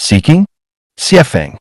Seeking? Siefeng.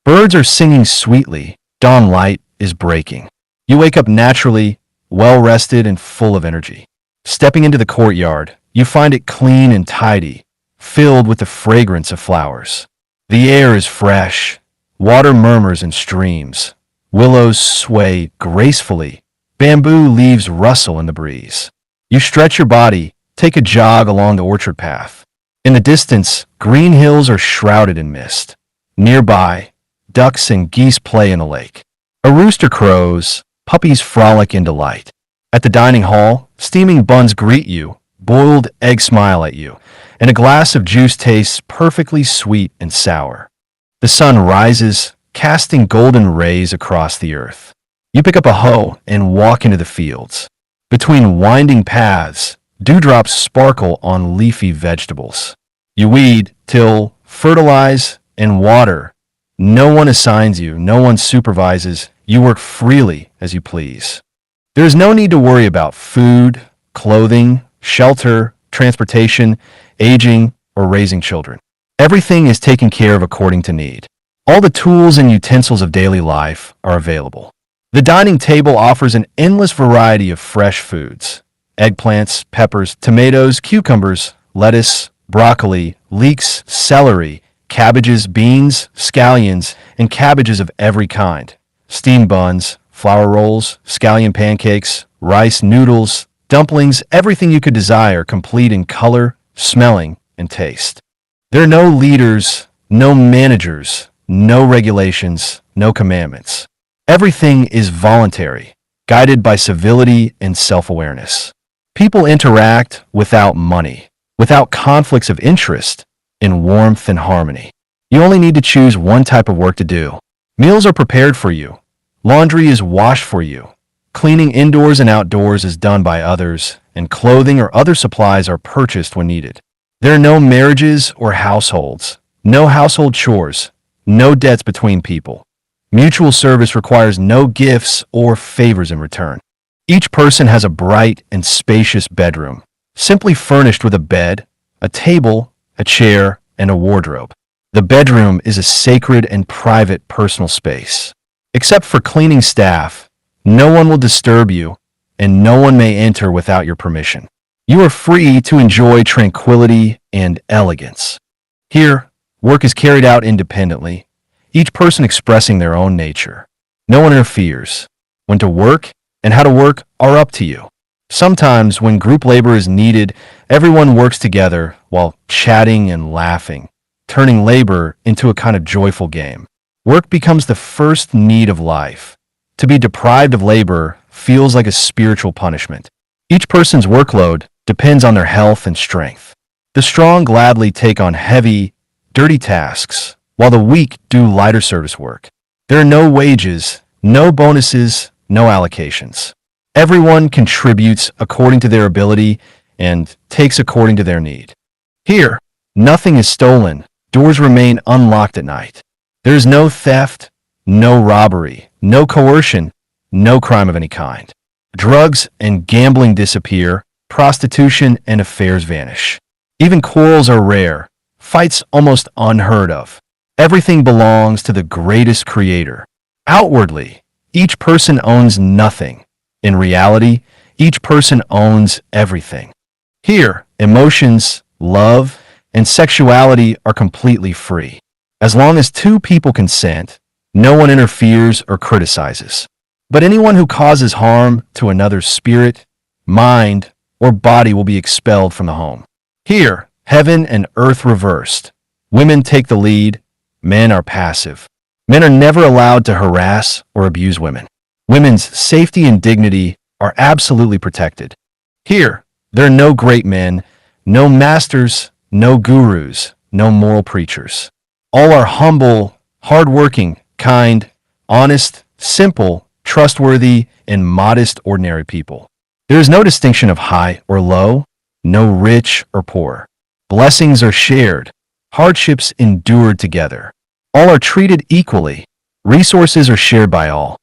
Birds are singing sweetly. Dawn light is breaking. You wake up naturally, well-rested and full of energy. Stepping into the courtyard, you find it clean and tidy, filled with the fragrance of flowers. The air is fresh. Water murmurs in streams. Willows sway gracefully. Bamboo leaves rustle in the breeze. You stretch your body, take a jog along the orchard path. In the distance, green hills are shrouded in mist. Nearby, ducks and geese play in a lake. A rooster crows, puppies frolic in delight. At the dining hall, steaming buns greet you, boiled eggs smile at you, and a glass of juice tastes perfectly sweet and sour. The sun rises, casting golden rays across the earth. You pick up a hoe and walk into the fields. Between winding paths, dewdrops sparkle on leafy vegetables. You weed, till, fertilize, and water. No one assigns you, no one supervises. You work freely as you please. There is no need to worry about food, clothing, shelter, transportation, aging, or raising children. Everything is taken care of according to need. All the tools and utensils of daily life are available. The dining table offers an endless variety of fresh foods: eggplants, peppers, tomatoes, cucumbers, lettuce, broccoli, leeks, celery, cabbages, beans, scallions, and cabbages of every kind, steamed buns, flour rolls, scallion pancakes, rice, noodles, dumplings, everything you could desire, complete in color, smelling, and taste. There are no leaders, no managers, no regulations, no commandments. Everything is voluntary, guided by civility and self-awareness. People interact without money, without conflicts of interest, in warmth and harmony. You only need to choose one type of work to do. Meals are prepared for you. Laundry is washed for you. Cleaning indoors and outdoors is done by others, and clothing or other supplies are purchased when needed. There are no marriages or households, no household chores, no debts between people. Mutual service requires no gifts or favors in return. Each person has a bright and spacious bedroom, simply furnished with a bed, a table, a chair, and a wardrobe. The bedroom is a sacred and private personal space. Except for cleaning staff, no one will disturb you, and no one may enter without your permission. You are free to enjoy tranquility and elegance. Here, work is carried out independently, each person expressing their own nature. No one interferes. When to work and how to work are up to you. Sometimes, when group labor is needed, everyone works together while chatting and laughing, turning labor into a kind of joyful game. Work becomes the first need of life. To be deprived of labor feels like a spiritual punishment. Each person's workload depends on their health and strength. The strong gladly take on heavy, dirty tasks, while the weak do lighter service work. There are no wages, no bonuses, no allocations. Everyone contributes according to their ability and takes according to their need. Here, nothing is stolen. Doors remain unlocked at night. There is no theft, no robbery, no coercion, no crime of any kind. Drugs and gambling disappear. Prostitution and affairs vanish. Even quarrels are rare. Fights almost unheard of. Everything belongs to the greatest creator. Outwardly, each person owns nothing. In reality, each person owns everything. Here, emotions, love, and sexuality are completely free. As long as two people consent, no one interferes or criticizes. But anyone who causes harm to another's spirit, mind, or body will be expelled from the home. Here, heaven and earth reversed. Women take the lead. Men are passive. Men are never allowed to harass or abuse women. Women's safety and dignity are absolutely protected. Here, there are no great men, no masters, no gurus, no moral preachers. All are humble, hardworking, kind, honest, simple, trustworthy, and modest ordinary people. There is no distinction of high or low, no rich or poor. Blessings are shared, hardships endured together. All are treated equally. Resources are shared by all.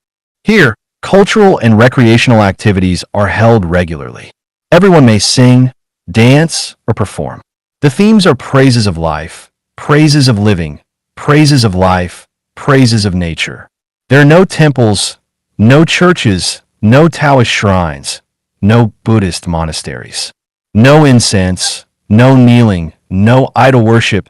Here, cultural and recreational activities are held regularly. Everyone may sing, dance, or perform. The themes are praises of life, praises of living, praises of life, praises of nature. There are no temples, no churches, no Taoist shrines, no Buddhist monasteries, no incense, no kneeling, no idol worship,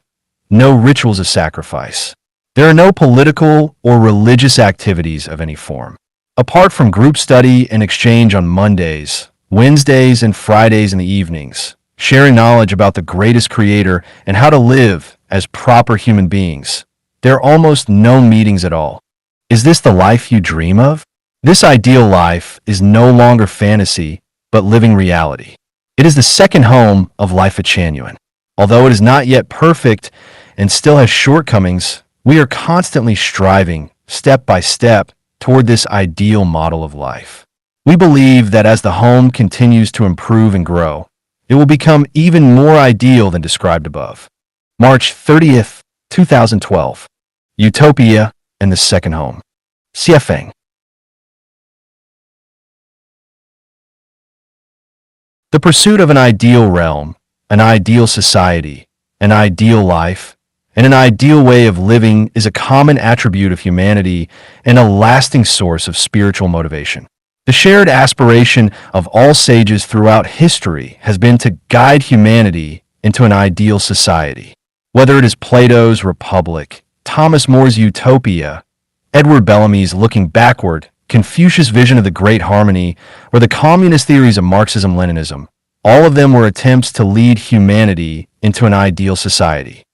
no rituals of sacrifice. There are no political or religious activities of any form. Apart from group study and exchange on Mondays, Wednesdays, and Fridays in the evenings, sharing knowledge about the greatest creator and how to live as proper human beings, there are almost no meetings at all. Is this the life you dream of? This ideal life is no longer fantasy, but living reality. It is the second home of Life at Chanyuan. Although it is not yet perfect and still has shortcomings, we are constantly striving, step by step, toward this ideal model of life. We believe that as the home continues to improve and grow, it will become even more ideal than described above. March 30th, 2012. Utopia and the Second Home. Xiefeng. The pursuit of an ideal realm, an ideal society, an ideal life, and an ideal way of living is a common attribute of humanity and a lasting source of spiritual motivation. The shared aspiration of all sages throughout history has been to guide humanity into an ideal society. Whether it is Plato's Republic, Thomas More's Utopia, Edward Bellamy's Looking Backward, Confucius' vision of the Great Harmony, or the communist theories of Marxism-Leninism, all of them were attempts to lead humanity into an ideal society.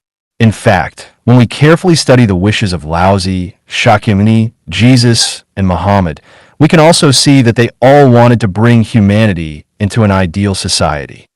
In fact, when we carefully study the wishes of Laozi, Shakyamuni, Jesus, and Muhammad, we can also see that they all wanted to bring humanity into an ideal society.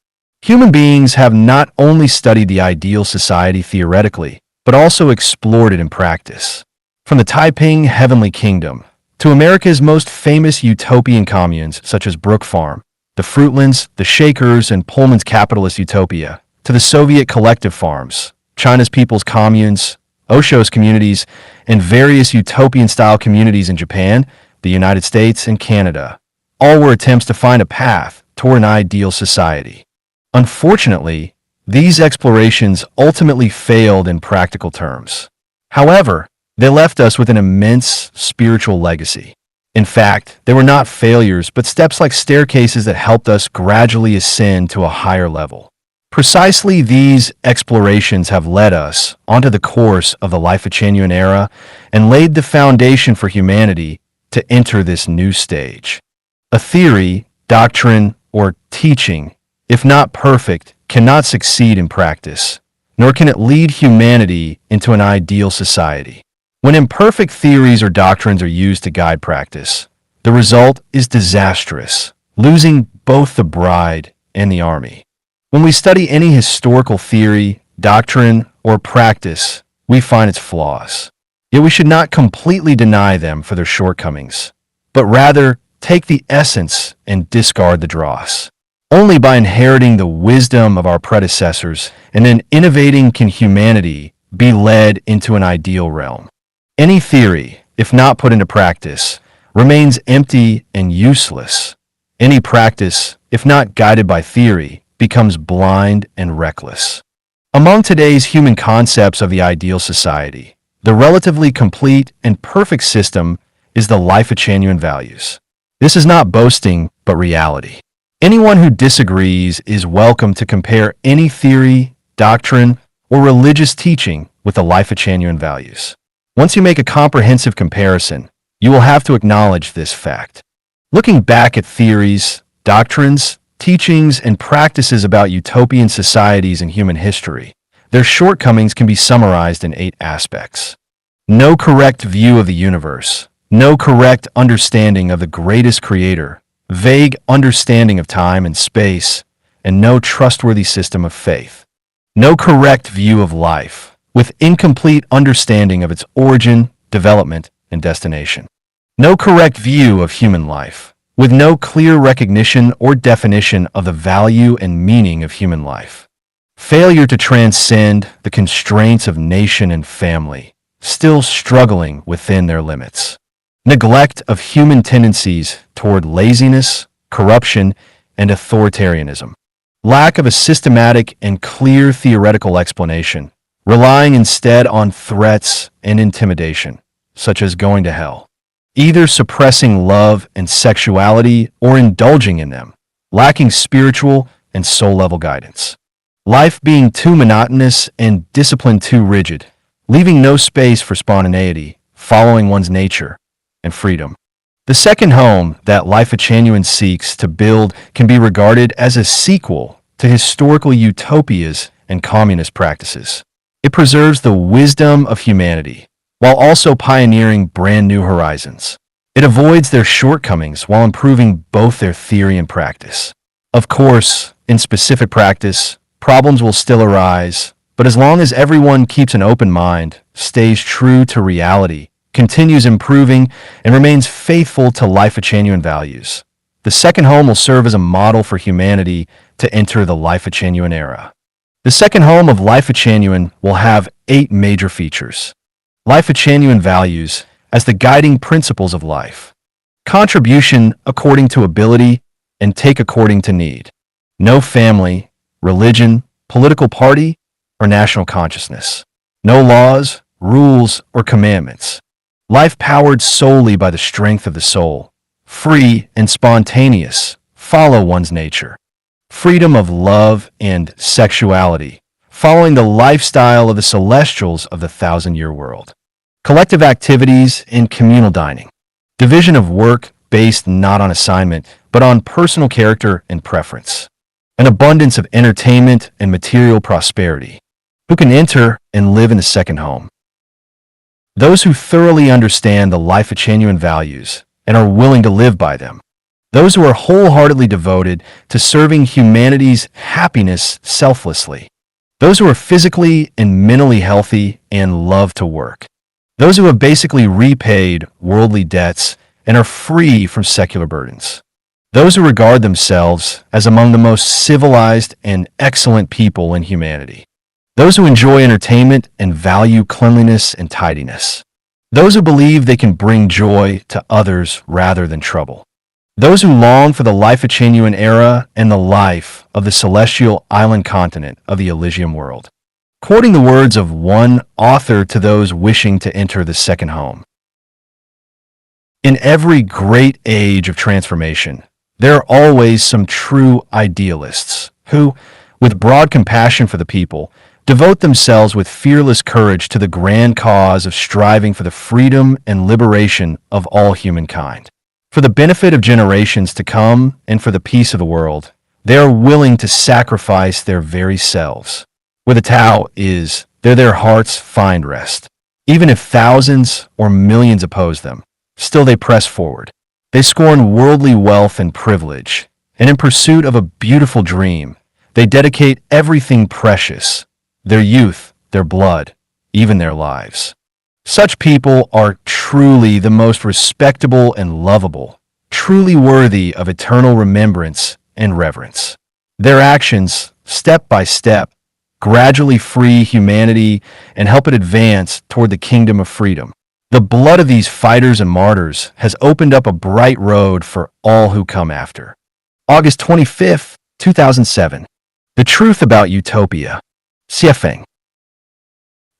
Human beings have not only studied the ideal society theoretically, but also explored it in practice. From the Taiping Heavenly Kingdom to America's most famous utopian communes such as Brook Farm, the Fruitlands, the Shakers, and Pullman's capitalist utopia, to the Soviet collective farms, China's people's communes, Osho's communities, and various utopian-style communities in Japan, the United States, and Canada, all were attempts to find a path toward an ideal society. Unfortunately, these explorations ultimately failed in practical terms. However, they left us with an immense spiritual legacy. In fact, they were not failures, but steps like staircases that helped us gradually ascend to a higher level. Precisely these explorations have led us onto the course of the Life at Chanyuan era and laid the foundation for humanity to enter this new stage. A theory, doctrine, or teaching, if not perfect, cannot succeed in practice, nor can it lead humanity into an ideal society. When imperfect theories or doctrines are used to guide practice, the result is disastrous, losing both the bride and the army. When we study any historical theory, doctrine, or practice, we find its flaws. Yet we should not completely deny them for their shortcomings, but rather take the essence and discard the dross. Only by inheriting the wisdom of our predecessors and then innovating can humanity be led into an ideal realm. Any theory, if not put into practice, remains empty and useless. Any practice, if not guided by theory, becomes blind and reckless. Among today's human concepts of the ideal society, the relatively complete and perfect system is the Life at Chanyuan values. This is not boasting, but reality. Anyone who disagrees is welcome to compare any theory, doctrine, or religious teaching with the Life at Chanyuan values. Once you make a comprehensive comparison, you will have to acknowledge this fact. Looking back at theories, doctrines, teachings, and practices about utopian societies in human history, their shortcomings can be summarized in 8 aspects. No correct view of the universe, no correct understanding of the greatest creator, vague understanding of time and space, and no trustworthy system of faith. No correct view of life, with incomplete understanding of its origin, development, and destination. No correct view of human life, with no clear recognition or definition of the value and meaning of human life. Failure to transcend the constraints of nation and family, still struggling within their limits. Neglect of human tendencies toward laziness, corruption, and authoritarianism. Lack of a systematic and clear theoretical explanation, relying instead on threats and intimidation, such as going to hell, either suppressing love and sexuality or indulging in them, lacking spiritual and soul-level guidance. Life being too monotonous and discipline too rigid, leaving no space for spontaneity, following one's nature, and freedom. The second home that Life of Chanyuan seeks to build can be regarded as a sequel to historical utopias and communist practices. It preserves the wisdom of humanity, while also pioneering brand new horizons. It avoids their shortcomings while improving both their theory and practice. Of course, in specific practice, problems will still arise, but as long as everyone keeps an open mind, stays true to reality, continues improving, and remains faithful to Life of Chanyuan values, the second home will serve as a model for humanity to enter the Life of Chanyuan era. The second home of Life of Chanyuan will have 8 major features. Life of Chanyuan values as the guiding principles of life. Contribution according to ability and take according to need. No family, religion, political party, or national consciousness. No laws, rules, or commandments. Life powered solely by the strength of the soul. Free and spontaneous. Follow one's nature. Freedom of love and sexuality. Following the lifestyle of the celestials of the 1,000-year world. Collective activities and communal dining. Division of work based not on assignment, but on personal character and preference. An abundance of entertainment and material prosperity. Who can enter and live in the second home? Those who thoroughly understand the Life of Chanyuan values and are willing to live by them. Those who are wholeheartedly devoted to serving humanity's happiness selflessly. Those who are physically and mentally healthy and love to work. Those who have basically repaid worldly debts and are free from secular burdens. Those who regard themselves as among the most civilized and excellent people in humanity. Those who enjoy entertainment and value cleanliness and tidiness. Those who believe they can bring joy to others rather than trouble. Those who long for the Life of Chanyuan era and the life of the celestial island continent of the Elysium world. Quoting the words of one author to those wishing to enter the second home. In every great age of transformation, there are always some true idealists who, with broad compassion for the people, devote themselves with fearless courage to the grand cause of striving for the freedom and liberation of all humankind. For the benefit of generations to come and for the peace of the world, they are willing to sacrifice their very selves. Where the Tao is, there their hearts find rest. Even if thousands or millions oppose them, still they press forward. They scorn worldly wealth and privilege, and in pursuit of a beautiful dream, they dedicate everything precious, their youth, their blood, even their lives. Such people are truly the most respectable and lovable, truly worthy of eternal remembrance and reverence. Their actions, step by step, gradually free humanity and help it advance toward the kingdom of freedom. The blood of these fighters and martyrs has opened up a bright road for all who come after. August 25, 2007. The Truth About Utopia. Xiefeng.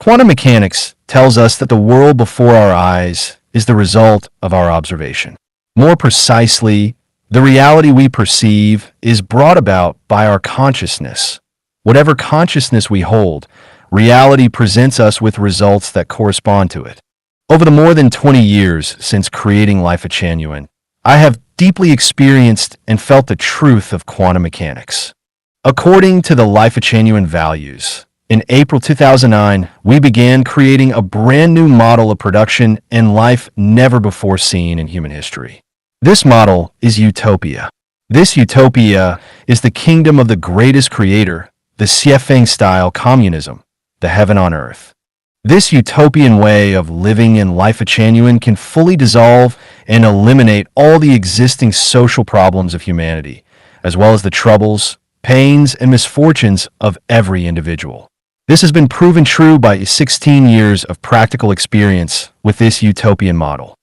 Quantum mechanics tells us that the world before our eyes is the result of our observation. More precisely, the reality we perceive is brought about by our consciousness. Whatever consciousness we hold, reality presents us with results that correspond to it. Over the more than 20 years since creating Life of Chanyuan, I have deeply experienced and felt the truth of quantum mechanics. According to the Life of Chanyuan values, in April 2009, we began creating a brand new model of production and life never before seen in human history. This model is utopia. This utopia is the kingdom of the greatest creator, the Xiefeng-style communism, the heaven on earth. This utopian way of living in Life of Chanyuan can fully dissolve and eliminate all the existing social problems of humanity, as well as the troubles, pains, and misfortunes of every individual. This has been proven true by 16 years of practical experience with this utopian model.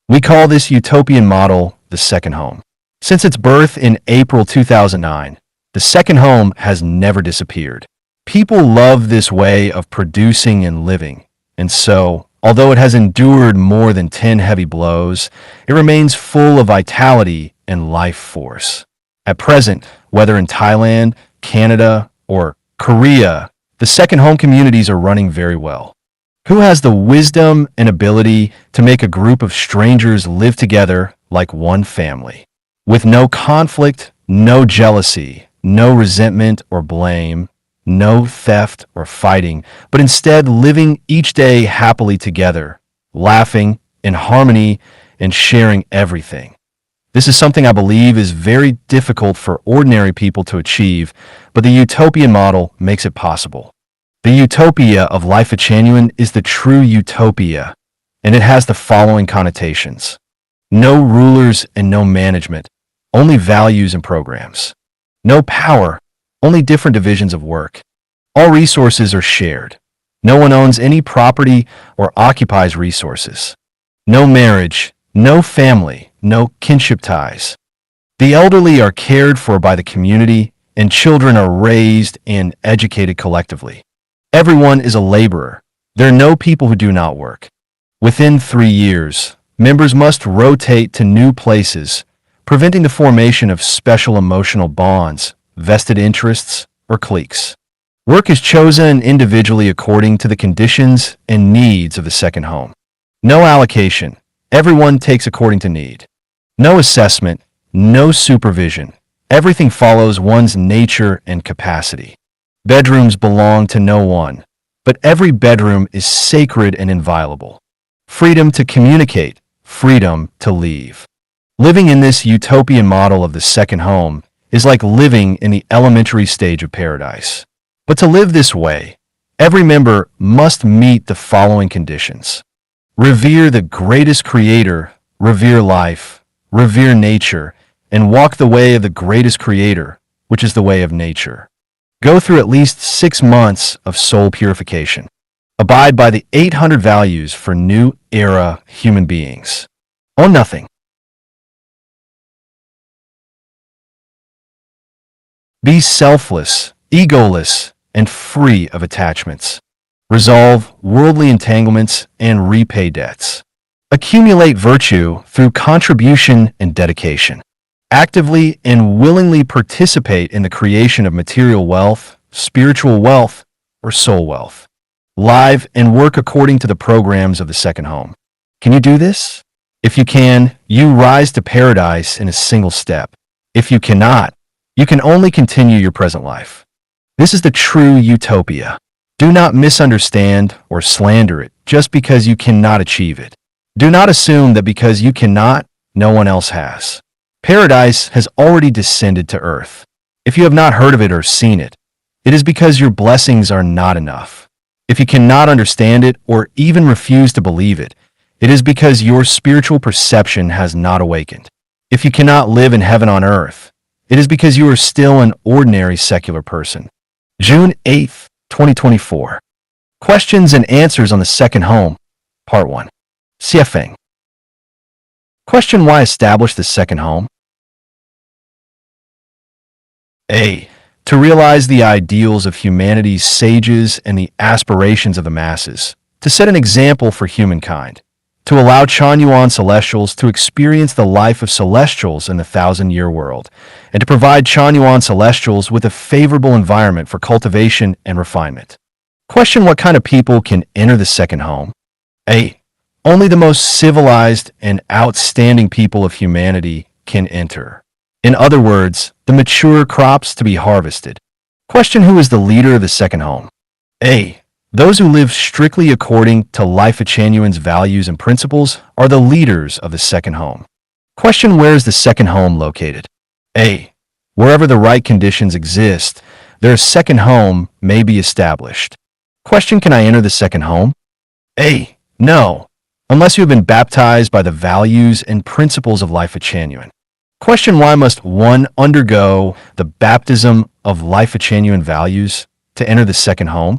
We call this utopian model the second home. Since its birth in April 2009, the second home has never disappeared. People love this way of producing and living, and so, although it has endured more than 10 heavy blows, it remains full of vitality and life force. At present, whether in Thailand, Canada, or Korea, the second home communities are running very well. Who has the wisdom and ability to make a group of strangers live together like one family? With no conflict, no jealousy, no resentment or blame, no theft or fighting, but instead living each day happily together, laughing, in harmony, and sharing everything. This is something I believe is very difficult for ordinary people to achieve, but the utopian model makes it possible. The utopia of Life at Chanyuan is the true utopia, and it has the following connotations. No rulers and no management, only values and programs. No power, only different divisions of work. All resources are shared. No one owns any property or occupies resources. No marriage, no family, no kinship ties. The elderly are cared for by the community, and children are raised and educated collectively. Everyone is a laborer. There are no people who do not work. Within 3 years, members must rotate to new places, preventing the formation of special emotional bonds, vested interests, or cliques. Work is chosen individually according to the conditions and needs of the second home. No allocation. Everyone takes according to need. No assessment, no supervision. Everything follows one's nature and capacity. Bedrooms belong to no one, but every bedroom is sacred and inviolable. Freedom to communicate, freedom to leave. Living in this utopian model of the second home is like living in the elementary stage of paradise. But to live this way, every member must meet the following conditions. Revere the greatest creator, revere life, revere nature, and walk the way of the greatest creator, which is the way of nature. Go through at least 6 months of soul purification. Abide by the 800 values for new era human beings. Own nothing. Be selfless, egoless, and free of attachments. Resolve worldly entanglements and repay debts. Accumulate virtue through contribution and dedication. Actively and willingly participate in the creation of material wealth, spiritual wealth, or soul wealth. Live and work according to the programs of the second home. Can you do this? If you can, you rise to paradise in a single step. If you cannot, you can only continue your present life. This is the true utopia. Do not misunderstand or slander it just because you cannot achieve it. Do not assume that because you cannot, no one else has. Paradise has already descended to earth. If you have not heard of it or seen it, it is because your blessings are not enough. If you cannot understand it or even refuse to believe it, it is because your spiritual perception has not awakened. If you cannot live in heaven on earth, it is because you are still an ordinary secular person. June 8th, 2024. Questions and answers on the second home, Part 1. Siafeng. Question: why establish the second home? A. To realize the ideals of humanity's sages and the aspirations of the masses. To set an example for humankind. To allow Chanyuan celestials to experience the life of celestials in the 1,000-year world, and to provide Chanyuan celestials with a favorable environment for cultivation and refinement. Question: what kind of people can enter the second home? A. Only the most civilized and outstanding people of humanity can enter. In other words, the mature crops to be harvested. Question: who is the leader of the second home? A. Those who live strictly according to Life at Chanyuan's values and principles are the leaders of the second home. Question: where is the second home located? A. Wherever the right conditions exist, their second home may be established. Question: can I enter the second home? A. No, unless you have been baptized by the values and principles of Life at Chanyuan. Question: why must one undergo the baptism of Life at Chanyuan values to enter the second home?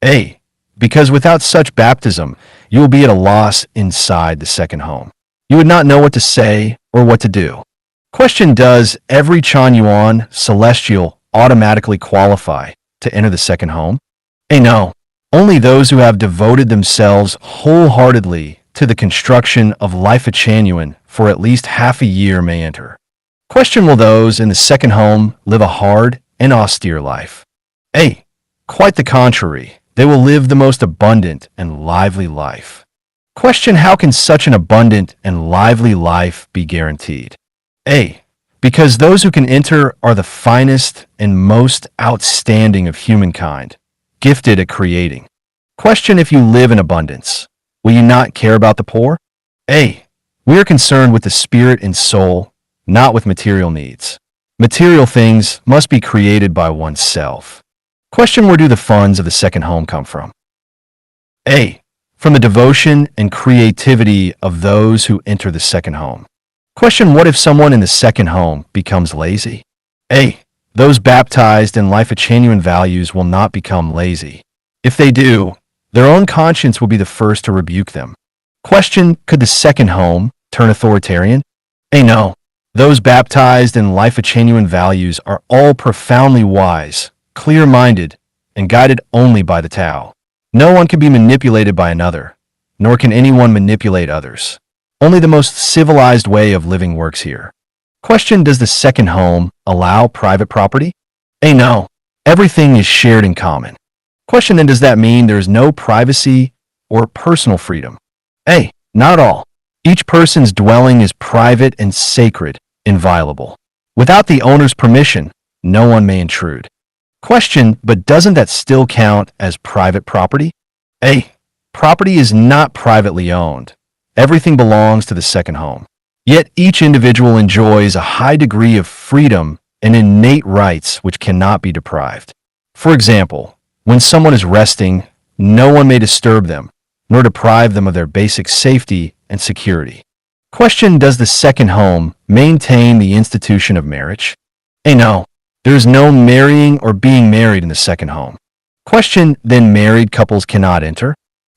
A. Because without such baptism, you will be at a loss inside the second home. You would not know what to say or what to do. Question: does every Chanyuan celestial automatically qualify to enter the second home? A. No. Only those who have devoted themselves wholeheartedly to the construction of life genuine for at least half a year may enter. Question: will those in the second home live a hard and austere life? A. Quite the contrary. They will live the most abundant and lively life. Question: how can such an abundant and lively life be guaranteed? A. Because those who can enter are the finest and most outstanding of humankind, gifted at creating. Question: if you live in abundance, will you not care about the poor? A. We are concerned with the spirit and soul, not with material needs. Material things must be created by oneself. Question: where do the funds of the second home come from? A. From the devotion and creativity of those who enter the second home. Question: what if someone in the second home becomes lazy? A. Those baptized in life of genuine values will not become lazy. If they do, their own conscience will be the first to rebuke them. Question: could the second home turn authoritarian? A. No. Those baptized in life of genuine values are all profoundly wise, clear-minded, and guided only by the Tao. No one can be manipulated by another, nor can anyone manipulate others. Only the most civilized way of living works here. Question: does the second home allow private property? A. No. Everything is shared in common. Question: then does that mean there is no privacy or personal freedom? A. Not at all. Each person's dwelling is private and sacred, inviolable. Without the owner's permission, no one may intrude. Question: but doesn't that still count as private property? A. Property is not privately owned. Everything belongs to the second home. Yet each individual enjoys a high degree of freedom and innate rights which cannot be deprived. For example, when someone is resting, no one may disturb them, nor deprive them of their basic safety and security. Question: does the second home maintain the institution of marriage? A. No. There is no marrying or being married in the second home. Question: then married couples cannot enter?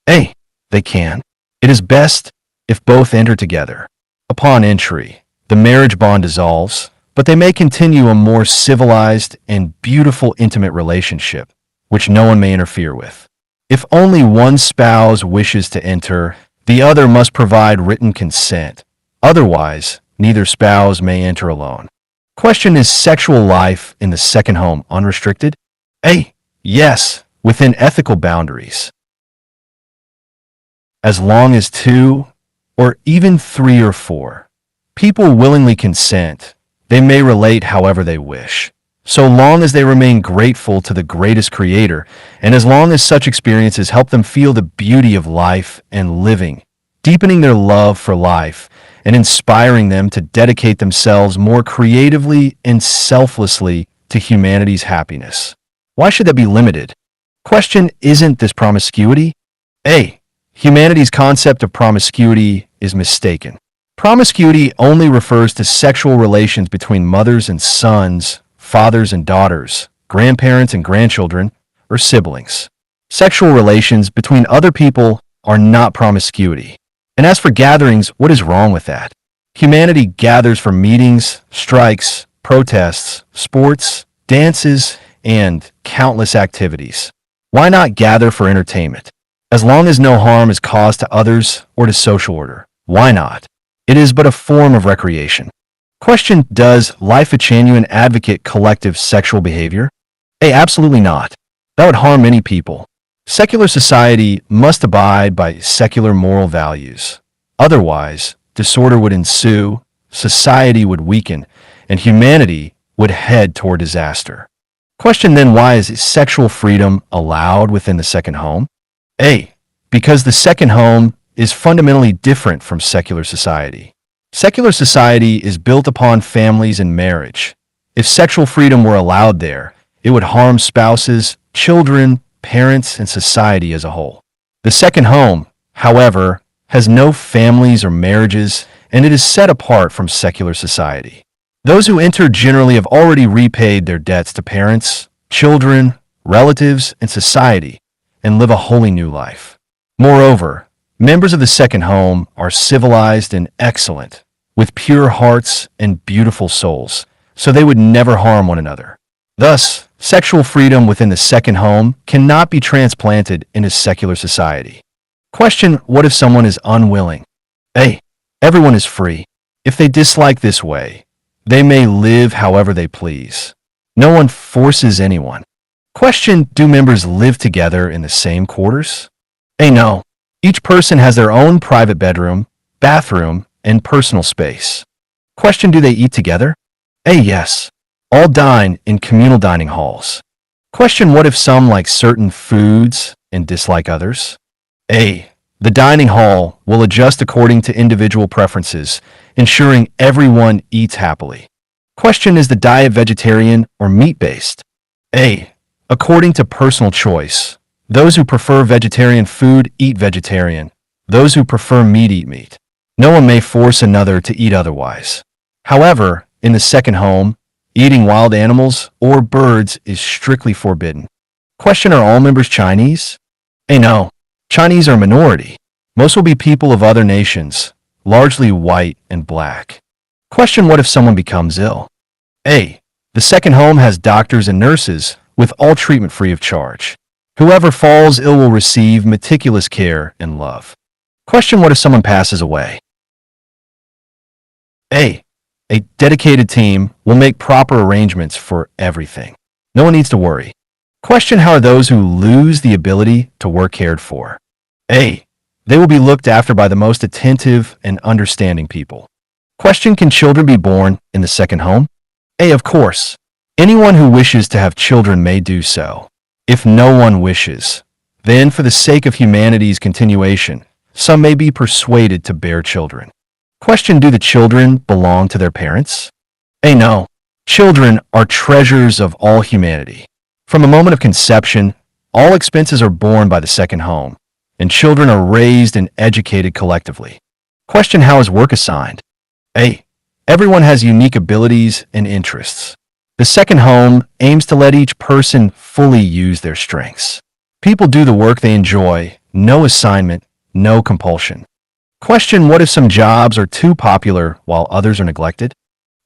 A. They can. It is best if both enter together. Upon entry, the marriage bond dissolves, but they may continue a more civilized and beautiful intimate relationship, which no one may interfere with. If only one spouse wishes to enter, the other must provide written consent. Otherwise, neither spouse may enter alone. Question: is sexual life in the second home unrestricted? A. Yes, within ethical boundaries. As long as 2, or even 3 or 4, people willingly consent, they may relate however they wish, so long as they remain grateful to the greatest creator, and as long as such experiences help them feel the beauty of life and living, deepening their love for life, and inspiring them to dedicate themselves more creatively and selflessly to humanity's happiness. Why should that be limited? Question: isn't this promiscuity? A. Humanity's concept of promiscuity is mistaken. Promiscuity only refers to sexual relations between mothers and sons, fathers and daughters, grandparents and grandchildren, or siblings. Sexual relations between other people are not promiscuity. And as for gatherings, what is wrong with that? Humanity gathers for meetings, strikes, protests, sports, dances, and countless activities. Why not gather for entertainment? As long as no harm is caused to others or to social order, why not? It is but a form of recreation. Question: does Life of Genuine advocate collective sexual behavior? A. Absolutely not. That would harm many people. Secular society must abide by secular moral values. Otherwise, disorder would ensue, society would weaken, and humanity would head toward disaster. Question: then why is sexual freedom allowed within the second home? A. Because the second home is fundamentally different from secular society. Secular society is built upon families and marriage. If sexual freedom were allowed there, it would harm spouses, children, parents, and society as a whole. The second home, however, has no families or marriages, and it is set apart from secular society. Those who enter generally have already repaid their debts to parents, children, relatives, and society, and live a wholly new life. Moreover, members of the second home are civilized and excellent, with pure hearts and beautiful souls, so they would never harm one another. Thus, sexual freedom within the second home cannot be transplanted into secular society. Question: what if someone is unwilling? A. Everyone is free. If they dislike this way, they may live however they please. No one forces anyone. Question: do members live together in the same quarters? A. No. Each person has their own private bedroom, bathroom, and personal space. Question: do they eat together? A. Yes. All dine in communal dining halls. Question: what if some like certain foods and dislike others? A. The dining hall will adjust according to individual preferences, ensuring everyone eats happily. Question: is the diet vegetarian or meat-based? A. According to personal choice. Those who prefer vegetarian food eat vegetarian. Those who prefer meat eat meat. No one may force another to eat otherwise. However, in the second home, eating wild animals or birds is strictly forbidden. Question: are all members Chinese? A. No. Chinese are a minority. Most will be people of other nations, largely white and black. Question: what if someone becomes ill? A. The second home has doctors and nurses, with all treatment free of charge. Whoever falls ill will receive meticulous care and love. Question: what if someone passes away? A. A dedicated team will make proper arrangements for everything. No one needs to worry. Question: how are those who lose the ability to work cared for? A. They will be looked after by the most attentive and understanding people. Question: can children be born in the second home? A. Of course. Anyone who wishes to have children may do so. If no one wishes, then for the sake of humanity's continuation, some may be persuaded to bear children. Question: do the children belong to their parents? A. No. Children are treasures of all humanity. From a moment of conception, all expenses are borne by the second home, and children are raised and educated collectively. Question: how is work assigned? A. Everyone has unique abilities and interests. The second home aims to let each person fully use their strengths. People do the work they enjoy, no assignment, no compulsion. Question: what if some jobs are too popular while others are neglected?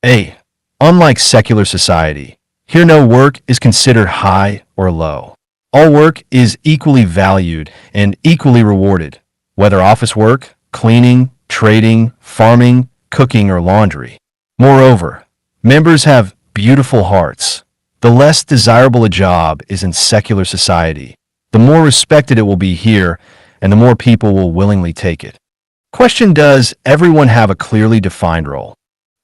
A. Unlike secular society, here no work is considered high or low. All work is equally valued and equally rewarded, whether office work, cleaning, trading, farming, cooking, or laundry. Moreover, members have beautiful hearts. The less desirable a job is in secular society, the more respected it will be here, and the more people will willingly take it. Question: does everyone have a clearly defined role?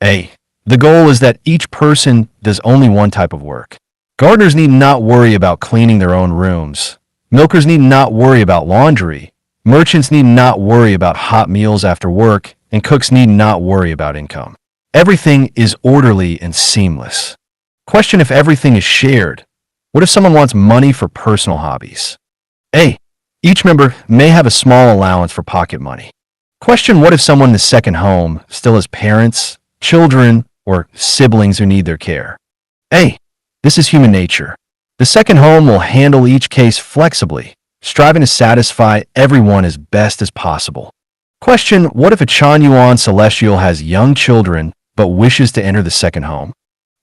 A. The goal is that each person does only one type of work. Gardeners need not worry about cleaning their own rooms. Milkers need not worry about laundry. Merchants need not worry about hot meals after work, and cooks need not worry about income. Everything is orderly and seamless. Question: if everything is shared, what if someone wants money for personal hobbies? A. Each member may have a small allowance for pocket money. Question: what if someone in the second home still has parents, children, or siblings who need their care? A. This is human nature. The second home will handle each case flexibly, striving to satisfy everyone as best as possible. Question: what if a Chan Yuan Celestial has young children but wishes to enter the second home?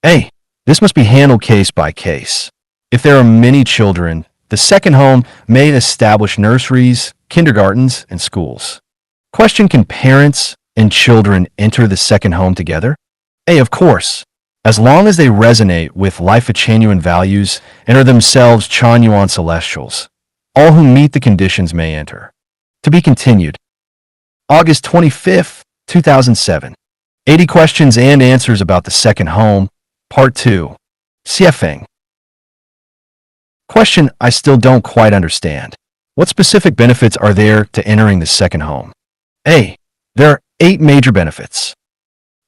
A. This must be handled case by case. If there are many children, the second home may establish nurseries, kindergartens, and schools. Question: can parents and children enter the second home together? A. Of course. As long as they resonate with Life of Chanyuan values and are themselves Chan Yuan Celestials, all who meet the conditions may enter. To be continued. August 25th, 2007. 80 questions and answers about the second home, Part 2. Siefeng. Question: I still don't quite understand. What specific benefits are there to entering the second home? A. There are 8 major benefits.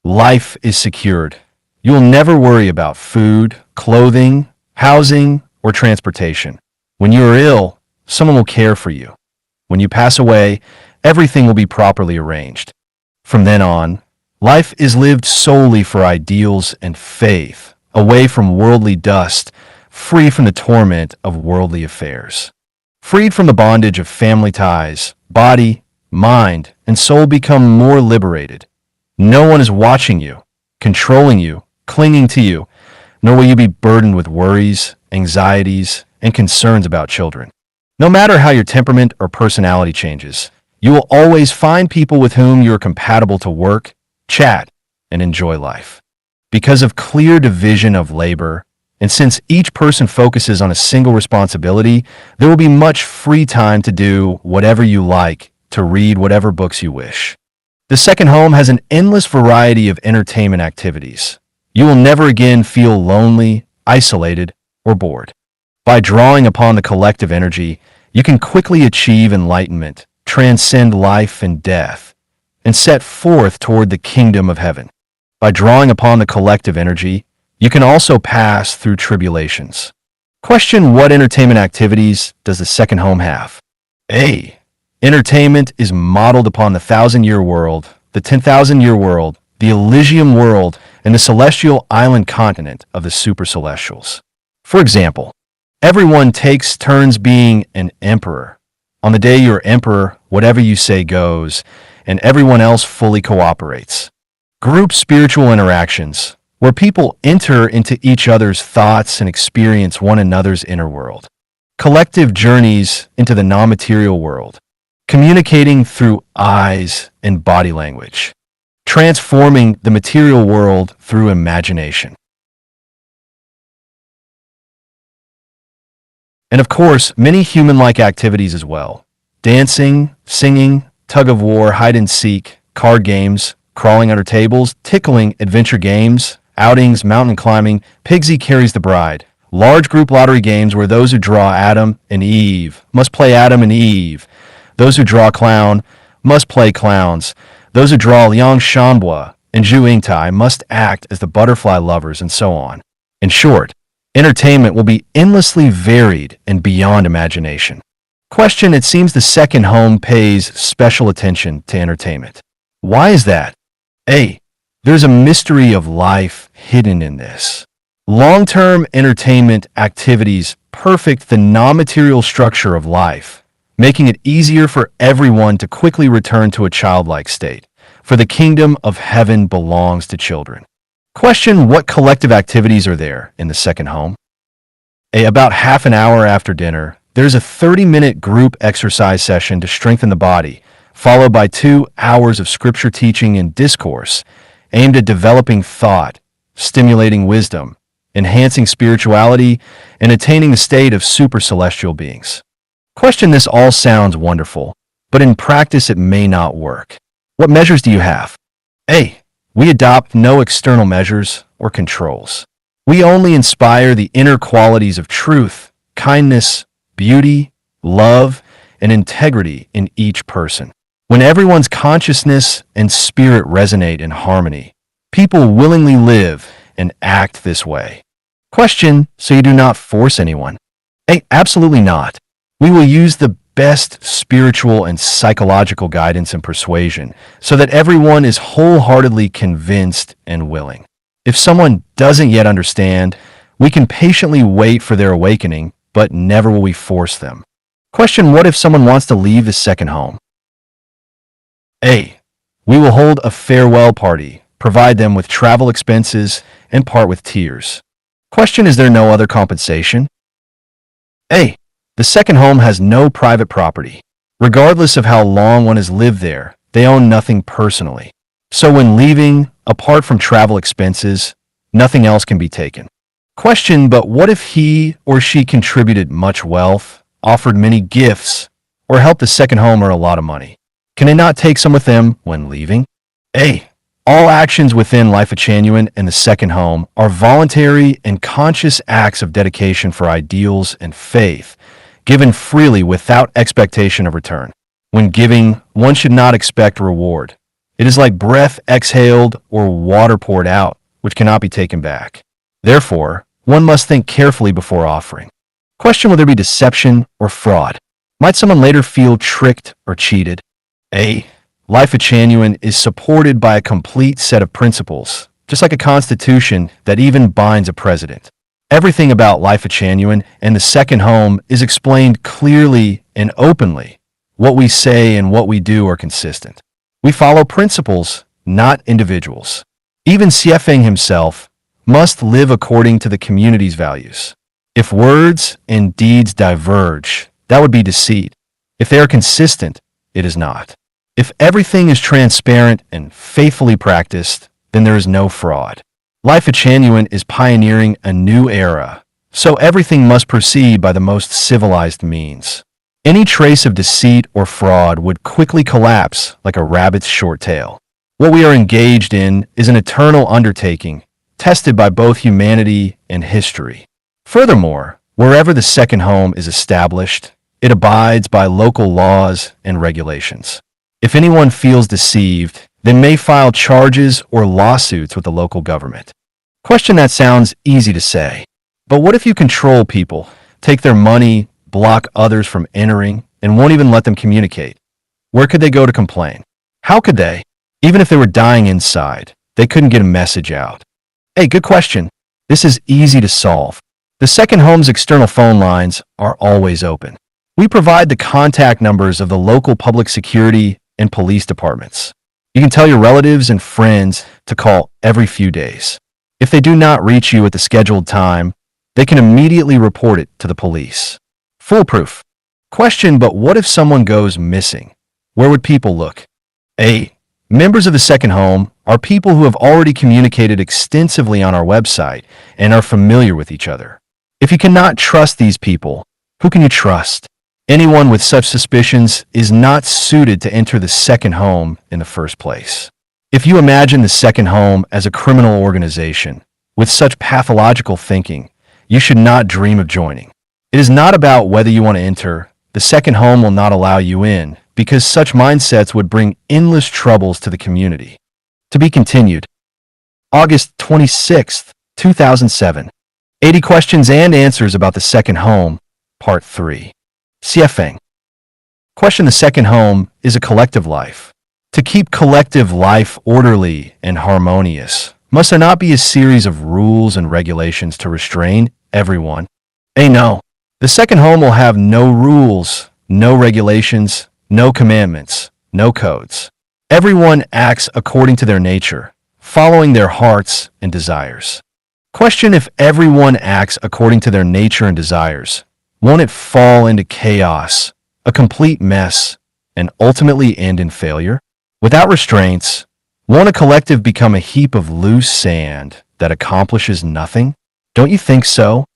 Life is secured. You will never worry about food, clothing, housing, or transportation. When you are ill, someone will care for you. When you pass away, everything will be properly arranged. From then on, life is lived solely for ideals and faith, away from worldly dust, free from the torment of worldly affairs. Freed from the bondage of family ties, body, mind, and soul become more liberated. No one is watching you, controlling you, clinging to you, nor will you be burdened with worries, anxieties, and concerns about children. No matter how your temperament or personality changes, you will always find people with whom you are compatible to work, chat, and enjoy life. Because of clear division of labor, and since each person focuses on a single responsibility, there will be much free time to do whatever you like, to read whatever books you wish. The second home has an endless variety of entertainment activities. You will never again feel lonely, isolated, or bored. By drawing upon the collective energy, you can quickly achieve enlightenment, transcend life and death, and set forth toward the kingdom of heaven. By drawing upon the collective energy, you can also pass through tribulations. Question: what entertainment activities does the second home have? A. Entertainment is modeled upon the 1,000-year world, the 10,000-year world, the Elysium world, and the celestial island continent of the super celestials. For example, everyone takes turns being an emperor. On the day you're emperor, whatever you say goes, and everyone else fully cooperates. Group spiritual interactions, where people enter into each other's thoughts and experience one another's inner world. Collective journeys into the non-material world, communicating through eyes and body language, transforming the material world through imagination. And of course, many human-like activities as well. Dancing, singing, tug-of-war, hide-and-seek, card games, crawling under tables, tickling, adventure games, outings, mountain climbing, Pigsy Carries the Bride, large group lottery games where those who draw Adam and Eve must play Adam and Eve, those who draw clown must play clowns, those who draw Liang Shanbua and Zhu Yingtai must act as the butterfly lovers, and so on. In short, entertainment will be endlessly varied and beyond imagination. Question: it seems the second home pays special attention to entertainment. Why is that? A. There's a mystery of life hidden in this. Long-term entertainment activities perfect the non-material structure of life, making it easier for everyone to quickly return to a childlike state, for the kingdom of heaven belongs to children. Question: what collective activities are there in the second home? A. About half an hour after dinner, there's a 30-minute group exercise session to strengthen the body, followed by 2 hours of scripture teaching and discourse aimed at developing thought, stimulating wisdom, enhancing spirituality, and attaining the state of super celestial beings. Question: this all sounds wonderful, but in practice it may not work. What measures do you have? A. We adopt no external measures or controls. We only inspire the inner qualities of truth, kindness, beauty, love, and integrity in each person. When everyone's consciousness and spirit resonate in harmony, people willingly live and act this way. Question: so you do not force anyone? A. Absolutely not. We will use the best spiritual and psychological guidance and persuasion so that everyone is wholeheartedly convinced and willing. If someone doesn't yet understand, we can patiently wait for their awakening, but never will we force them. Question: what if someone wants to leave the second home? A. We will hold a farewell party, provide them with travel expenses, and part with tears. Question: is there no other compensation? A. The second home has no private property. Regardless of how long one has lived there, they own nothing personally. So when leaving, apart from travel expenses, nothing else can be taken. Question: but what if he or she contributed much wealth, offered many gifts, or helped the second home earn a lot of money? Can they not take some with them when leaving? A. All actions within Life of Chanyuan and the second home are voluntary and conscious acts of dedication for ideals and faith, given freely without expectation of return. When giving, one should not expect reward. It is like breath exhaled or water poured out, which cannot be taken back. Therefore, one must think carefully before offering. Question: will there be deception or fraud? Might someone later feel tricked or cheated? A. Life of Chanyuan is supported by a complete set of principles, just like a constitution that even binds a president. Everything about Life of Chanyuan and the second home is explained clearly and openly. What we say and what we do are consistent. We follow principles, not individuals. Even Xiefeng himself, must live according to the community's values. If words and deeds diverge, that would be deceit. If they are consistent, it is not. If everything is transparent and faithfully practiced, then there is no fraud. Life at Chanuan is pioneering a new era, so everything must proceed by the most civilized means. Any trace of deceit or fraud would quickly collapse like a rabbit's short tail. What we are engaged in is an eternal undertaking, tested by both humanity and history. Furthermore, wherever the second home is established, it abides by local laws and regulations. If anyone feels deceived, they may file charges or lawsuits with the local government. Question that sounds easy to say. But what if you control people, take their money, block others from entering, and won't even let them communicate? Where could they go to complain? How could they? Even if they were dying inside, they couldn't get a message out. Hey, good question. This is easy to solve. The second home's external phone lines are always open. We provide the contact numbers of the local public security and police departments. You can tell your relatives and friends to call every few days. If they do not reach you at the scheduled time, they can immediately report it to the police. Foolproof. Question, but what if someone goes missing? Where would people look? A. Members of the second home are people who have already communicated extensively on our website and are familiar with each other. If you cannot trust these people, who can you trust? Anyone with such suspicions is not suited to enter the second home in the first place. If you imagine the second home as a criminal organization with such pathological thinking, you should not dream of joining. It is not about whether you want to enter. The second home will not allow you in because such mindsets would bring endless troubles to the community. To be continued. August 26th, 2007. 80 questions and answers about the second home, Part 3. Siefeng. Question: the second home is a collective life. To keep collective life orderly and harmonious, must there not be a series of rules and regulations to restrain everyone? A. No. The second home will have no rules, no regulations, no commandments, no codes. Everyone acts according to their nature, following their hearts and desires. Question: if everyone acts according to their nature and desires, won't it fall into chaos, a complete mess, and ultimately end in failure? Without restraints, won't a collective become a heap of loose sand that accomplishes nothing? Don't you think so?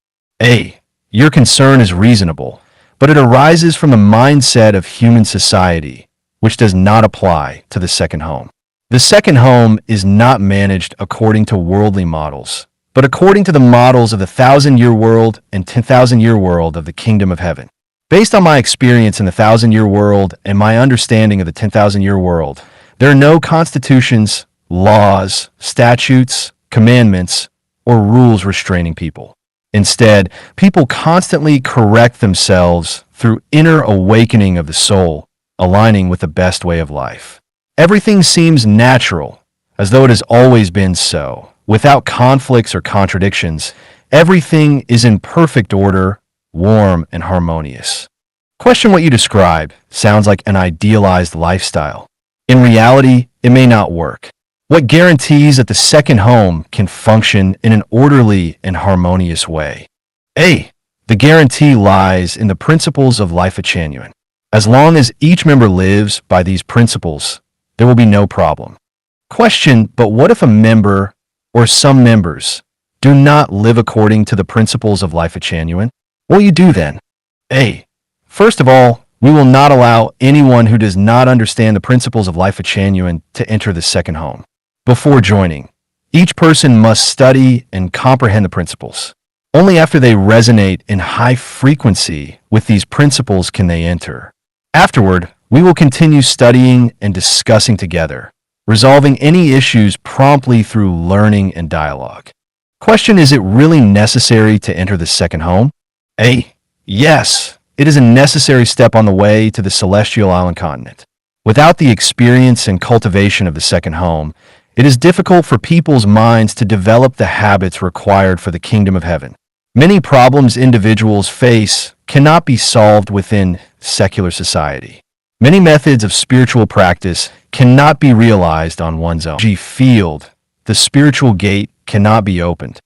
A. Your concern is reasonable, but it arises from the mindset of human society, which does not apply to the second home. The second home is not managed according to worldly models, but according to the models of the 1,000-year world and 10,000-year world of the kingdom of heaven. Based on my experience in the 1,000-year world and my understanding of the 10,000-year world, there are no constitutions, laws, statutes, commandments, or rules restraining people. Instead, people constantly correct themselves through inner awakening of the soul, aligning with the best way of life. Everything seems natural, as though it has always been so. Without conflicts or contradictions, everything is in perfect order, warm and harmonious. Question: what you describe sounds like an idealized lifestyle. In reality, it may not work. What guarantees that the second home can function in an orderly and harmonious way? A. The guarantee lies in the principles of life at Chanuan. As long as each member lives by these principles, there will be no problem. Question: but what if a member or some members do not live according to the principles of life at Chanuan? What will you do then? A. First of all, we will not allow anyone who does not understand the principles of life at Chanuan to enter the second home. Before joining, each person must study and comprehend the principles. Only after they resonate in high frequency with these principles can they enter. Afterward, we will continue studying and discussing together, resolving any issues promptly through learning and dialogue. Question: is it really necessary to enter the second home? A. Yes, it is a necessary step on the way to the celestial island continent. Without the experience and cultivation of the second home, it is difficult for people's minds to develop the habits required for the kingdom of heaven. Many problems individuals face cannot be solved within secular society. Many methods of spiritual practice cannot be realized on one's own field. The spiritual gate cannot be opened.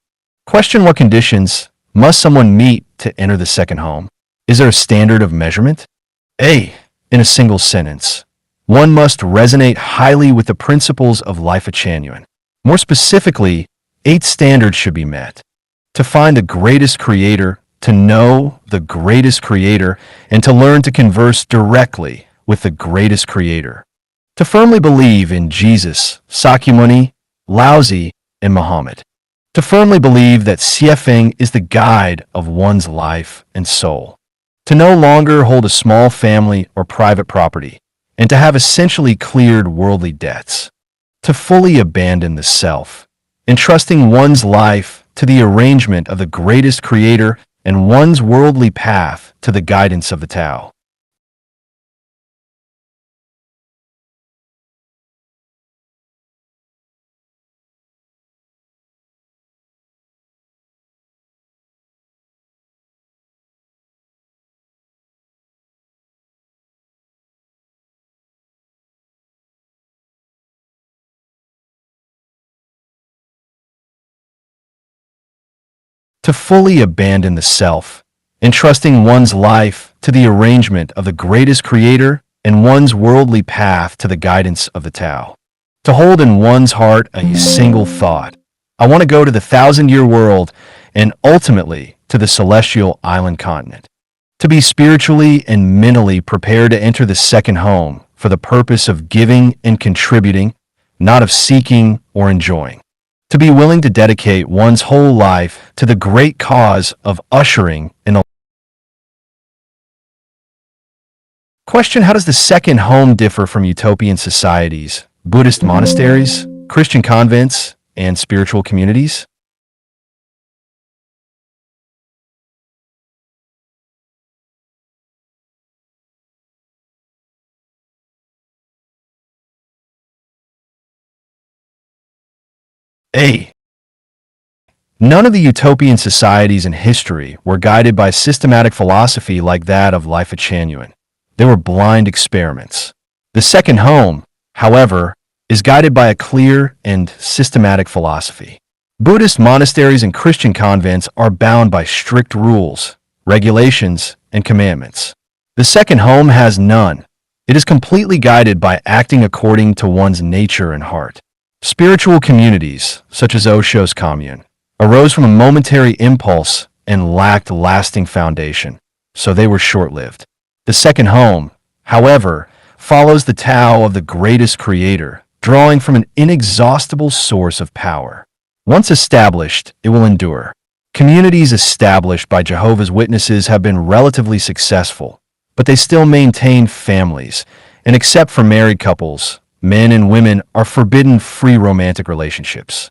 Question: what conditions must someone meet to enter the second home? Is there a standard of measurement? A. In a single sentence, one must resonate highly with the principles of Life Genuine. More specifically, 8 standards should be met. To find the greatest creator, to know the greatest creator, and to learn to converse directly with the greatest creator. To firmly believe in Jesus, Sakyamuni, Laozi, and Muhammad. To firmly believe that Siafeng is the guide of one's life and soul. To no longer hold a small family or private property, and to have essentially cleared worldly debts. To fully abandon the self, entrusting one's life to the arrangement of the greatest creator and one's worldly path to the guidance of the Tao. To fully abandon the self, entrusting one's life to the arrangement of the greatest creator and one's worldly path to the guidance of the Tao. To hold in one's heart a single thought. I want to go to the 1,000-year world and ultimately to the celestial island continent. To be spiritually and mentally prepared to enter the second home for the purpose of giving and contributing, not of seeking or enjoying. To be willing to dedicate one's whole life to the great cause of ushering in a question: how does the second home differ from utopian societies, Buddhist monasteries, Christian convents, and spiritual communities? A. None of the utopian societies in history were guided by systematic philosophy like that of Life Genuine. They were blind experiments. The second home, however, is guided by a clear and systematic philosophy. Buddhist monasteries and Christian convents are bound by strict rules, regulations, and commandments. The second home has none. It is completely guided by acting according to one's nature and heart. Spiritual communities, such as Osho's commune, arose from a momentary impulse and lacked lasting foundation, so they were short-lived. The second home, however, follows the Tao of the greatest creator, drawing from an inexhaustible source of power. Once established, it will endure. Communities established by Jehovah's Witnesses have been relatively successful, but they still maintain families, and except for married couples, men and women are forbidden free romantic relationships.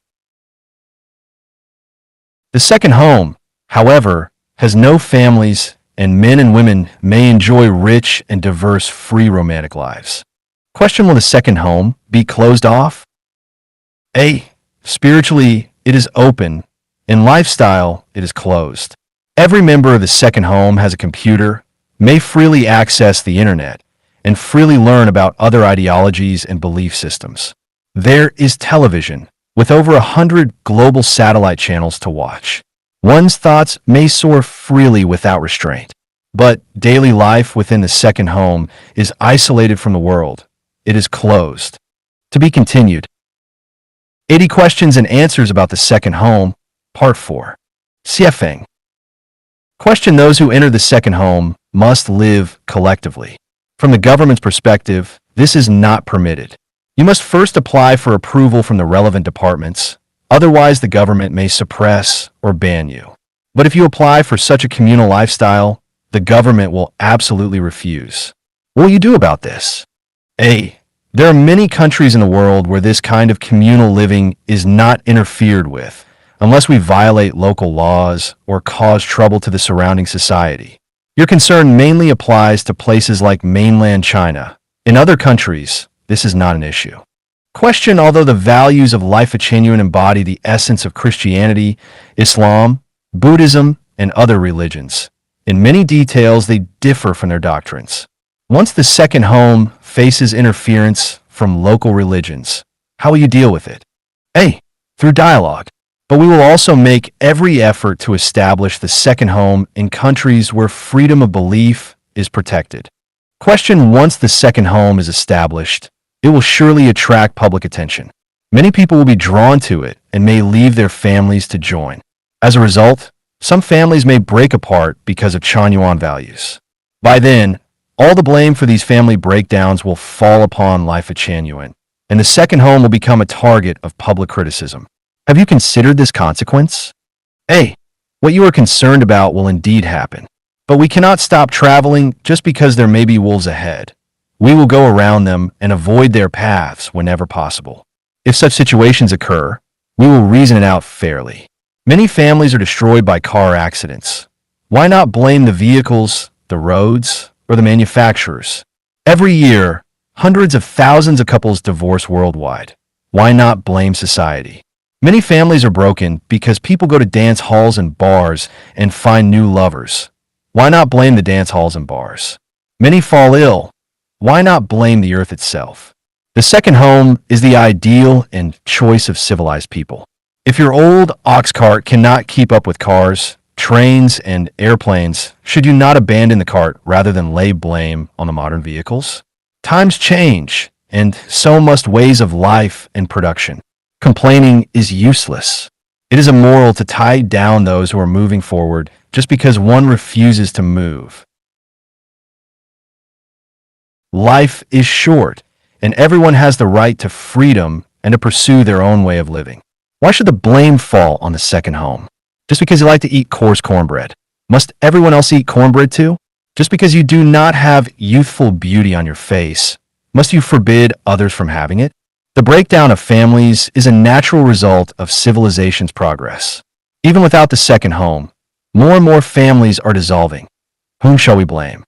The second home, however, has no families, and men and women may enjoy rich and diverse free romantic lives. Question: will the second home be closed off? A. Spiritually, it is open. In lifestyle, it is closed. Every member of the second home has a computer, may freely access the internet, and freely learn about other ideologies and belief systems. There is television, with over 100 global satellite channels to watch. One's thoughts may soar freely without restraint. But daily life within the second home is isolated from the world. It is closed. To be continued. 80 questions and answers about the second home, Part 4. Siafeng. Question: those who enter the second home must live collectively. From the government's perspective, this is not permitted. You must first apply for approval from the relevant departments, otherwise the government may suppress or ban you. But if you apply for such a communal lifestyle, the government will absolutely refuse. What will you do about this? A. There are many countries in the world where this kind of communal living is not interfered with, unless we violate local laws or cause trouble to the surrounding society. Your concern mainly applies to places like mainland China. In other countries, this is not an issue. Question: although the values of Life Genuine embody the essence of Christianity, Islam, Buddhism, and other religions, in many details they differ from their doctrines. Once the second home faces interference from local religions, how will you deal with it? A. Through dialogue. But we will also make every effort to establish the second home in countries where freedom of belief is protected. Question: once the second home is established, it will surely attract public attention. Many people will be drawn to it and may leave their families to join. As a result, some families may break apart because of Chanyuan values. By then, all the blame for these family breakdowns will fall upon Life at Chanyuan, and the second home will become a target of public criticism. Have you considered this consequence? A. What you are concerned about will indeed happen. But we cannot stop traveling just because there may be wolves ahead. We will go around them and avoid their paths whenever possible. If such situations occur, we will reason it out fairly. Many families are destroyed by car accidents. Why not blame the vehicles, the roads, or the manufacturers? Every year, hundreds of thousands of couples divorce worldwide. Why not blame society? Many families are broken because people go to dance halls and bars and find new lovers. Why not blame the dance halls and bars? Many fall ill. Why not blame the earth itself? The second home is the ideal and choice of civilized people. If your old ox cart cannot keep up with cars, trains, and airplanes, should you not abandon the cart rather than lay blame on the modern vehicles? Times change, and so must ways of life and production. Complaining is useless. It is immoral to tie down those who are moving forward just because one refuses to move. Life is short, and everyone has the right to freedom and to pursue their own way of living. Why should the blame fall on the second home? Just because you like to eat coarse cornbread, must everyone else eat cornbread too? Just because you do not have youthful beauty on your face, must you forbid others from having it? The breakdown of families is a natural result of civilization's progress. Even without the second home, more and more families are dissolving. Whom shall we blame?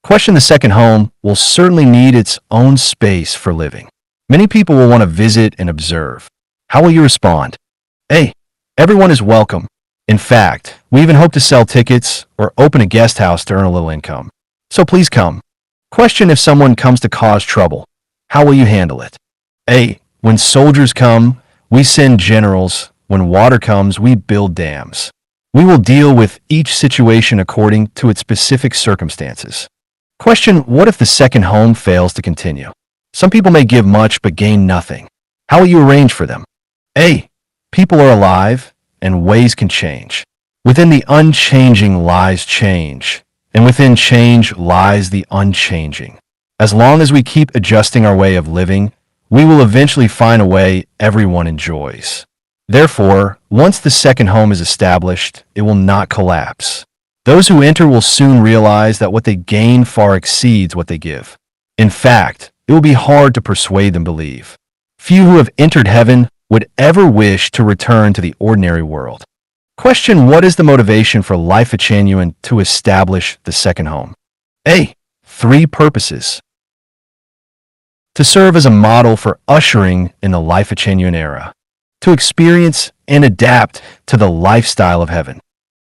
Question: the second home will certainly need its own space for living. Many people will want to visit and observe. How will you respond? A. Everyone is welcome. In fact, we even hope to sell tickets or open a guest house to earn a little income. So please come. Question: if someone comes to cause trouble, how will you handle it? A. When soldiers come, we send generals. When water comes, we build dams. We will deal with each situation according to its specific circumstances. Question: what if the second home fails to continue? Some people may give much but gain nothing. How will you arrange for them? A. People are alive, and ways can change. Within the unchanging lies change, and within change lies the unchanging. As long as we keep adjusting our way of living, we will eventually find a way everyone enjoys. Therefore, once the second home is established, it will not collapse. Those who enter will soon realize that what they gain far exceeds what they give. In fact, it will be hard to persuade them to leave. Few who have entered heaven would ever wish to return to the ordinary world. Question: what is the motivation for Life at Chanyuan to establish the second home? A. 3 purposes. To serve as a model for ushering in the Life at Chanyuan era. To experience and adapt to the lifestyle of heaven.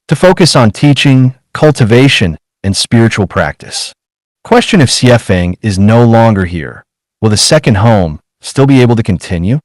To focus on teaching, cultivation, and spiritual practice. Question: if Siefeng is no longer here, will the second home still be able to continue?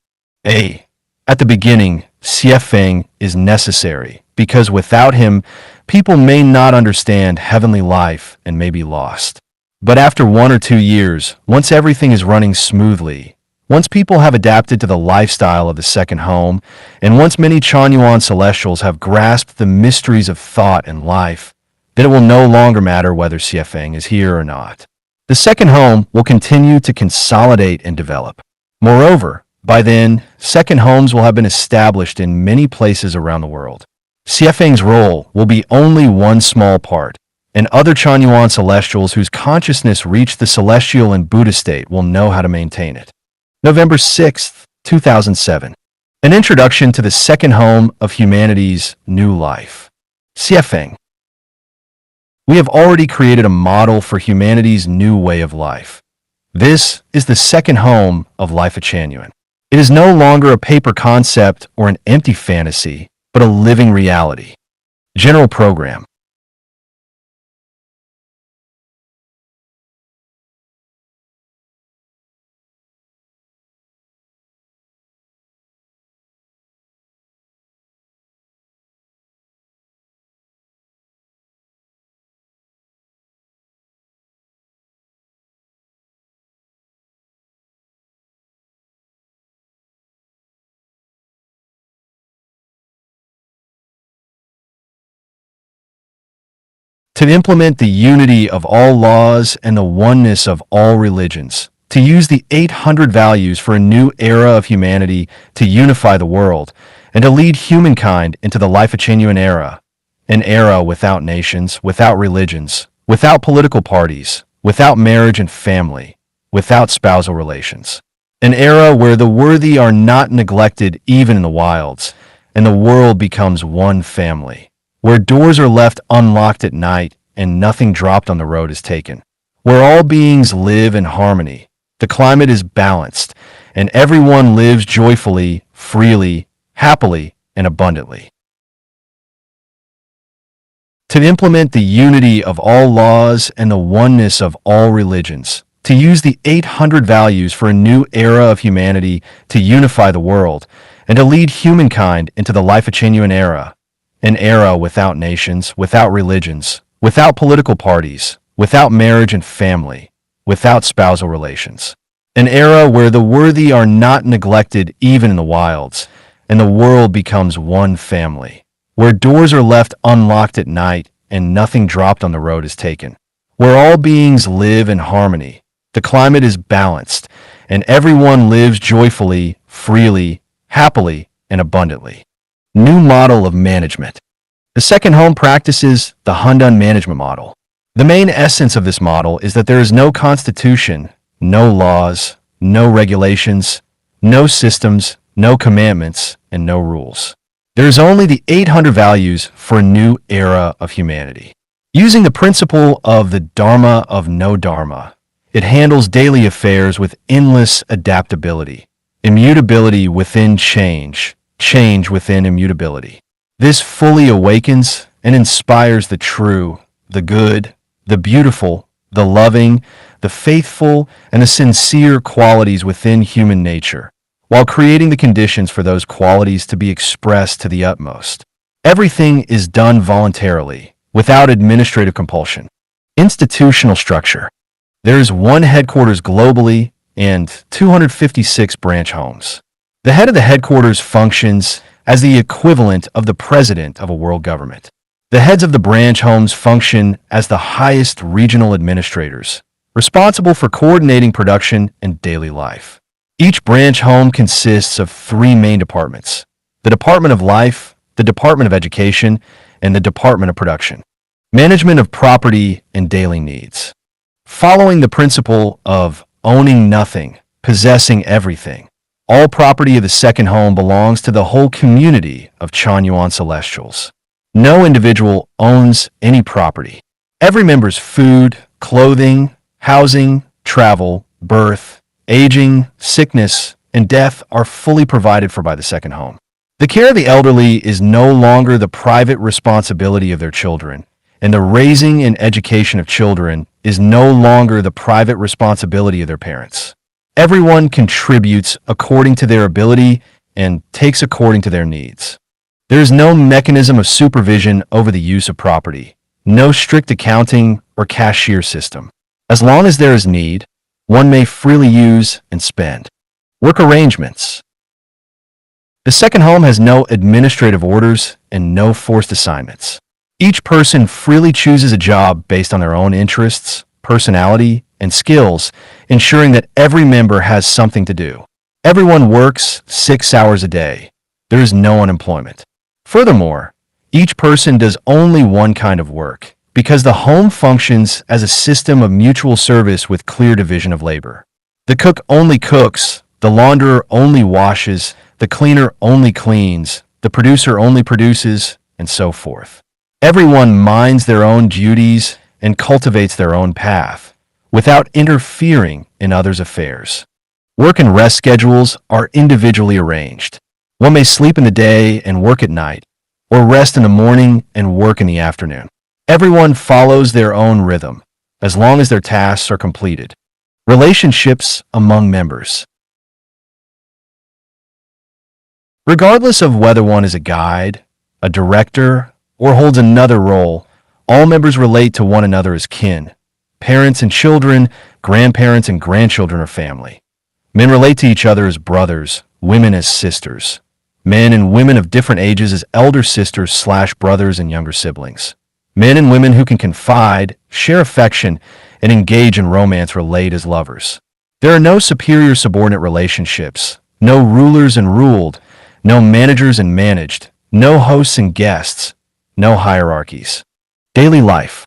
A. At the beginning, Siefeng is necessary because without him, people may not understand heavenly life and may be lost. But after 1 or 2 years, once everything is running smoothly, once people have adapted to the lifestyle of the second home, and once many Chanyuan celestials have grasped the mysteries of thought and life, then it will no longer matter whether Siefeng is here or not. The second home will continue to consolidate and develop. Moreover, by then, second homes will have been established in many places around the world. Siefeng's role will be only one small part, and other Chanyuan celestials whose consciousness reached the celestial and Buddha state will know how to maintain it. November 6, 2007. An introduction to the second home of humanity's new life. Siefeng. We have already created a model for humanity's new way of life. This is the second home of Life at Chanyuan. It is no longer a paper concept or an empty fantasy, but a living reality. General Program. to implement the unity of all laws and the oneness of all religions, to use the 800 values for a new era of humanity to unify the world, and to lead humankind into the life of genuine era, an era without nations, without religions, without political parties, without marriage and family, without spousal relations. An era where the worthy are not neglected even in the wilds, and the world becomes one family. Where doors are left unlocked at night and nothing dropped on the road is taken. Where all beings live in harmony, the climate is balanced, and everyone lives joyfully, freely, happily, and abundantly. To implement the unity of all laws and the oneness of all religions, to use the 800 values for a new era of humanity to unify the world, and to lead humankind into the life of genuine era, an era without nations, without religions, without political parties, without marriage and family, without spousal relations. An era where the worthy are not neglected even in the wilds, and the world becomes one family. Where doors are left unlocked at night and nothing dropped on the road is taken. Where all beings live in harmony, the climate is balanced, and everyone lives joyfully, freely, happily, and abundantly. New model of management. The second home practices the Hundun management model. The main essence of this model is that there is no constitution, no laws, no regulations, no systems, no commandments, and no rules. There is only the 800 values for a new era of humanity. Using the principle of the Dharma of no Dharma, it handles daily affairs with endless adaptability, immutability within change, change within immutability. This fully awakens and inspires the true, the good, the beautiful, the loving, the faithful, and the sincere qualities within human nature, while creating the conditions for those qualities to be expressed to the utmost. Everything is done voluntarily, without administrative compulsion. Institutional structure. There is one headquarters globally and 256 branch homes. The head of the headquarters functions as the equivalent of the president of a world government. The heads of the branch homes function as the highest regional administrators, responsible for coordinating production and daily life. Each branch home consists of three main departments: the Department of Life, the Department of Education, and the Department of Production. Management of property and daily needs. Following the principle of owning nothing, possessing everything, all property of the second home belongs to the whole community of Chanyuan Celestials. No individual owns any property. Every member's food, clothing, housing, travel, birth, aging, sickness, and death are fully provided for by the second home. The care of the elderly is no longer the private responsibility of their children, and the raising and education of children is no longer the private responsibility of their parents. Everyone contributes according to their ability and takes according to their needs. There is no mechanism of supervision over the use of property, no strict accounting or cashier system. As long as there is need, one may freely use and spend. Work arrangements. The second home has no administrative orders and no forced assignments. Each person freely chooses a job based on their own interests, personality, and skills, ensuring that every member has something to do. Everyone works 6 hours a day. There is no unemployment. Furthermore, each person does only one kind of work, because the home functions as a system of mutual service with clear division of labor. The cook only cooks, the launderer only washes, the cleaner only cleans, the producer only produces, and so forth. Everyone minds their own duties and cultivates their own path, without interfering in others' affairs. Work and rest schedules are individually arranged. One may sleep in the day and work at night, or rest in the morning and work in the afternoon. Everyone follows their own rhythm, as long as their tasks are completed. Relationships among members. Regardless of whether one is a guide, a director, or holds another role, all members relate to one another as kin. Parents and children, grandparents and grandchildren are family. Men relate to each other as brothers, women as sisters. Men and women of different ages as elder sisters/brothers and younger siblings. Men and women who can confide, share affection, and engage in romance relate as lovers. There are no superior-subordinate relationships, no rulers and ruled, no managers and managed, no hosts and guests, no hierarchies. Daily life.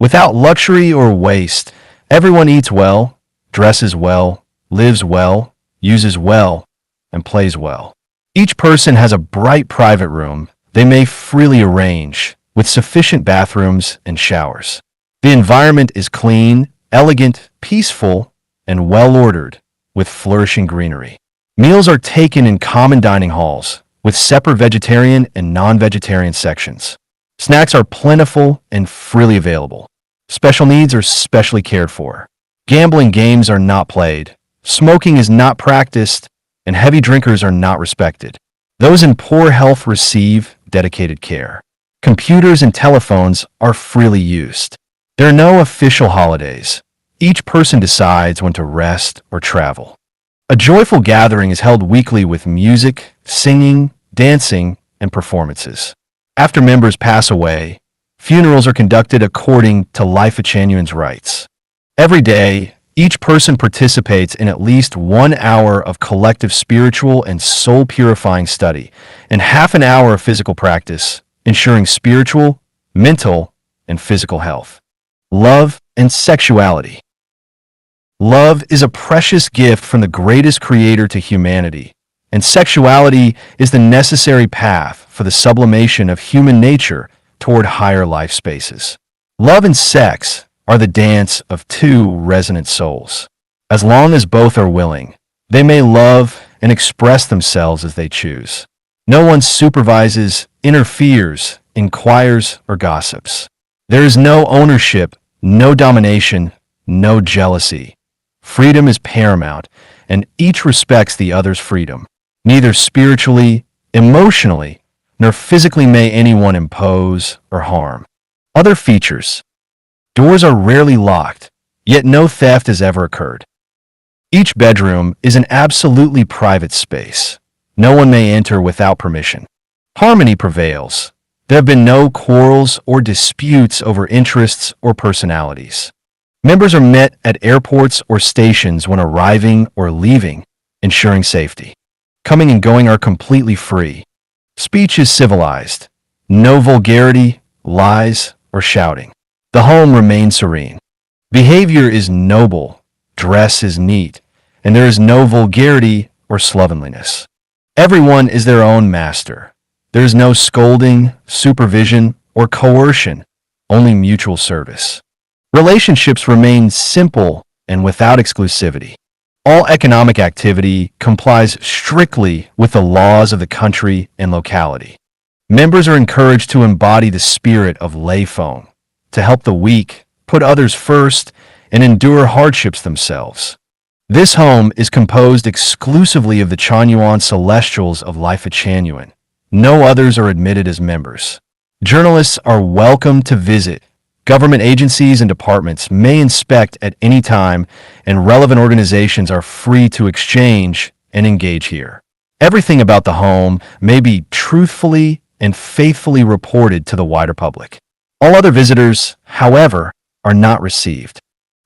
Without luxury or waste, everyone eats well, dresses well, lives well, uses well, and plays well. Each person has a bright private room they may freely arrange, with sufficient bathrooms and showers. The environment is clean, elegant, peaceful, and well-ordered, with flourishing greenery. Meals are taken in common dining halls, with separate vegetarian and non-vegetarian sections. Snacks are plentiful and freely available. Special needs are specially cared for. Gambling games are not played. Smoking is not practiced, and heavy drinkers are not respected. Those in poor health receive dedicated care. Computers and telephones are freely used. There are no official holidays. Each person decides when to rest or travel. A joyful gathering is held weekly with music, singing, dancing, and performances. After members pass away, funerals are conducted according to Life Genuine's rites. Every day, each person participates in at least 1 hour of collective spiritual and soul-purifying study and half an hour of physical practice, ensuring spiritual, mental, and physical health. Love and sexuality. Love is a precious gift from the greatest creator to humanity, and sexuality is the necessary path for the sublimation of human nature toward higher life spaces. Love and sex are the dance of two resonant souls. As long as both are willing, they may love and express themselves as they choose. No one supervises, interferes, inquires, or gossips. There is no ownership, no domination, no jealousy. Freedom is paramount, and each respects the other's freedom. Neither spiritually, emotionally, nor physically may anyone impose or harm. Other features. Doors are rarely locked, yet no theft has ever occurred. Each bedroom is an absolutely private space. No one may enter without permission. Harmony prevails. There have been no quarrels or disputes over interests or personalities. Members are met at airports or stations when arriving or leaving, ensuring safety. Coming and going are completely free. Speech is civilized. No vulgarity, lies, or shouting. The home remains serene. Behavior is noble, dress is neat, and there is no vulgarity or slovenliness. Everyone is their own master. There is no scolding, supervision, or coercion, only mutual service. Relationships remain simple and without exclusivity. All economic activity complies strictly with the laws of the country and locality. Members are encouraged to embody the spirit of Leifeng, to help the weak, put others first, and endure hardships themselves. This home is composed exclusively of the Chanyuan Celestials of Life Genuine. No others are admitted as members. Journalists are welcome to visit. Government agencies and departments may inspect at any time, and relevant organizations are free to exchange and engage here. Everything about the home may be truthfully and faithfully reported to the wider public. All other visitors, however, are not received.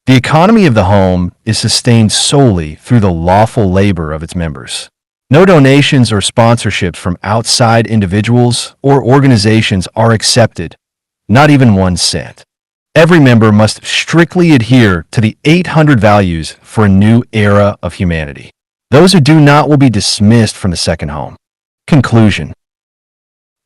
The economy of the home is sustained solely through the lawful labor of its members. No donations or sponsorships from outside individuals or organizations are accepted, not even 1 cent. Every member must strictly adhere to the 800 values for a new era of humanity. Those who do not will be dismissed from the second home. Conclusion.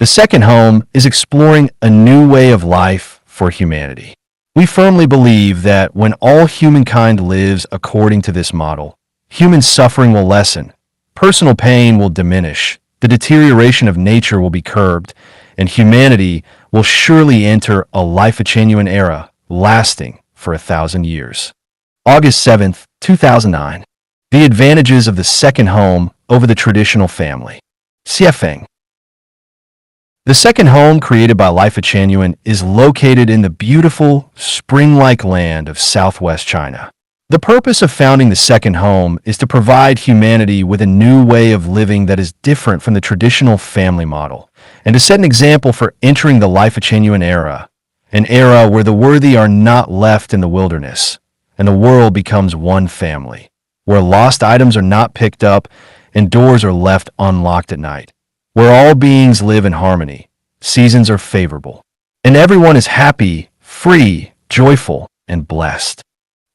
The second home is exploring a new way of life for humanity. We firmly believe that when all humankind lives according to this model, human suffering will lessen, personal pain will diminish, the deterioration of nature will be curbed, and humanity will surely enter a Life Genuine era lasting for 1,000 years. August 7th, 2009. The advantages of the second home over the traditional family. Xiefeng. The second home created by Life Genuine is located in the beautiful, spring-like land of southwest China. The purpose of founding the second home is to provide humanity with a new way of living that is different from the traditional family model and to set an example for entering the life-changing era, an era where the worthy are not left in the wilderness, and the world becomes one family, where lost items are not picked up and doors are left unlocked at night, where all beings live in harmony, seasons are favorable, and everyone is happy, free, joyful, and blessed.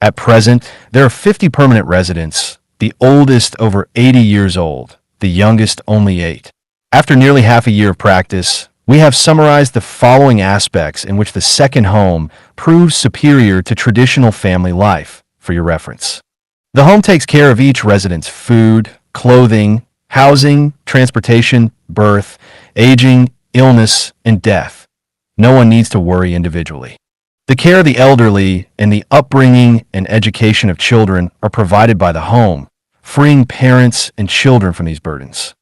At present, there are 50 permanent residents, the oldest over 80 years old, the youngest only 8. After nearly half a year of practice, we have summarized the following aspects in which the second home proves superior to traditional family life, for your reference. The home takes care of each resident's food, clothing, housing, transportation, birth, aging, illness, and death. No one needs to worry individually. The care of the elderly and the upbringing and education of children are provided by the home, freeing parents and children from these burdens.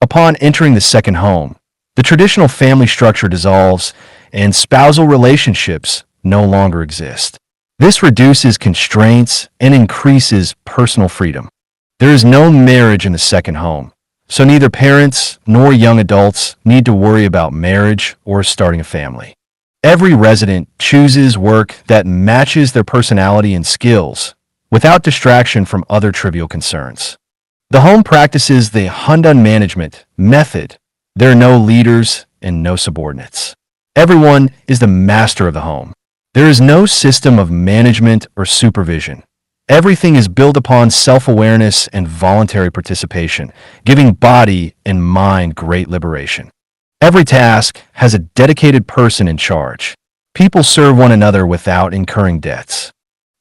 Upon entering the second home, the traditional family structure dissolves and spousal relationships no longer exist. This reduces constraints and increases personal freedom. There is no marriage in the second home, so neither parents nor young adults need to worry about marriage or starting a family. Every resident chooses work that matches their personality and skills, without distraction from other trivial concerns. The home practices the Hundan management method. There are no leaders and no subordinates. Everyone is the master of the home. There is no system of management or supervision. Everything is built upon self-awareness and voluntary participation, giving body and mind great liberation. Every task has a dedicated person in charge. People serve one another without incurring debts.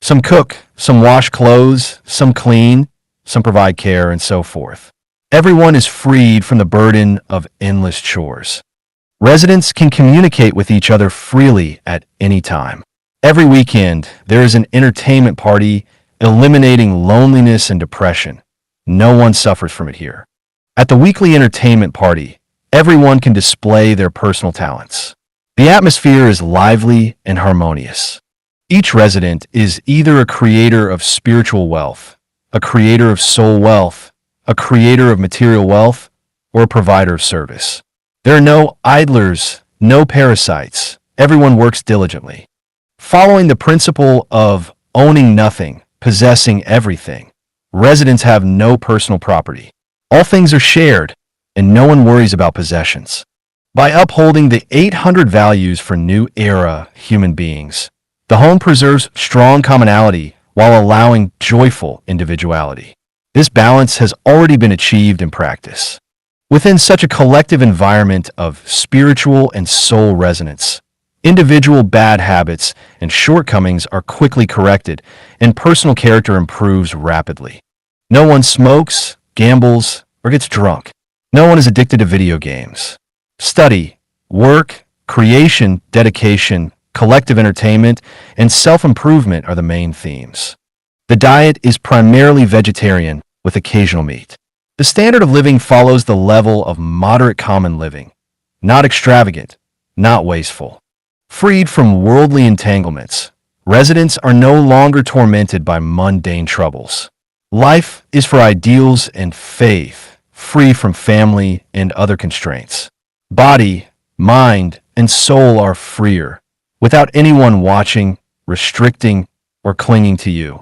Some cook, some wash clothes, some clean, some provide care, and so forth. Everyone is freed from the burden of endless chores. Residents can communicate with each other freely at any time. Every weekend, there is an entertainment party eliminating loneliness and depression. No one suffers from it here. At the weekly entertainment party, everyone can display their personal talents. The atmosphere is lively and harmonious. Each resident is either a creator of spiritual wealth, a creator of soul wealth, a creator of material wealth, or a provider of service. There are no idlers, no parasites. Everyone works diligently. Following the principle of owning nothing, possessing everything, residents have no personal property. All things are shared, and no one worries about possessions. By upholding the 800 values for new era human beings, the home preserves strong commonality while allowing joyful individuality. This balance has already been achieved in practice. Within such a collective environment of spiritual and soul resonance, individual bad habits and shortcomings are quickly corrected, and personal character improves rapidly. No one smokes, gambles, or gets drunk. No one is addicted to video games. Study, work, creation, dedication, collective entertainment, and self-improvement are the main themes. The diet is primarily vegetarian with occasional meat. The standard of living follows the level of moderate common living, not extravagant, not wasteful. Freed from worldly entanglements, residents are no longer tormented by mundane troubles. Life is for ideals and faith, free from family and other constraints. Body, mind, and soul are freer, without anyone watching, restricting, or clinging to you.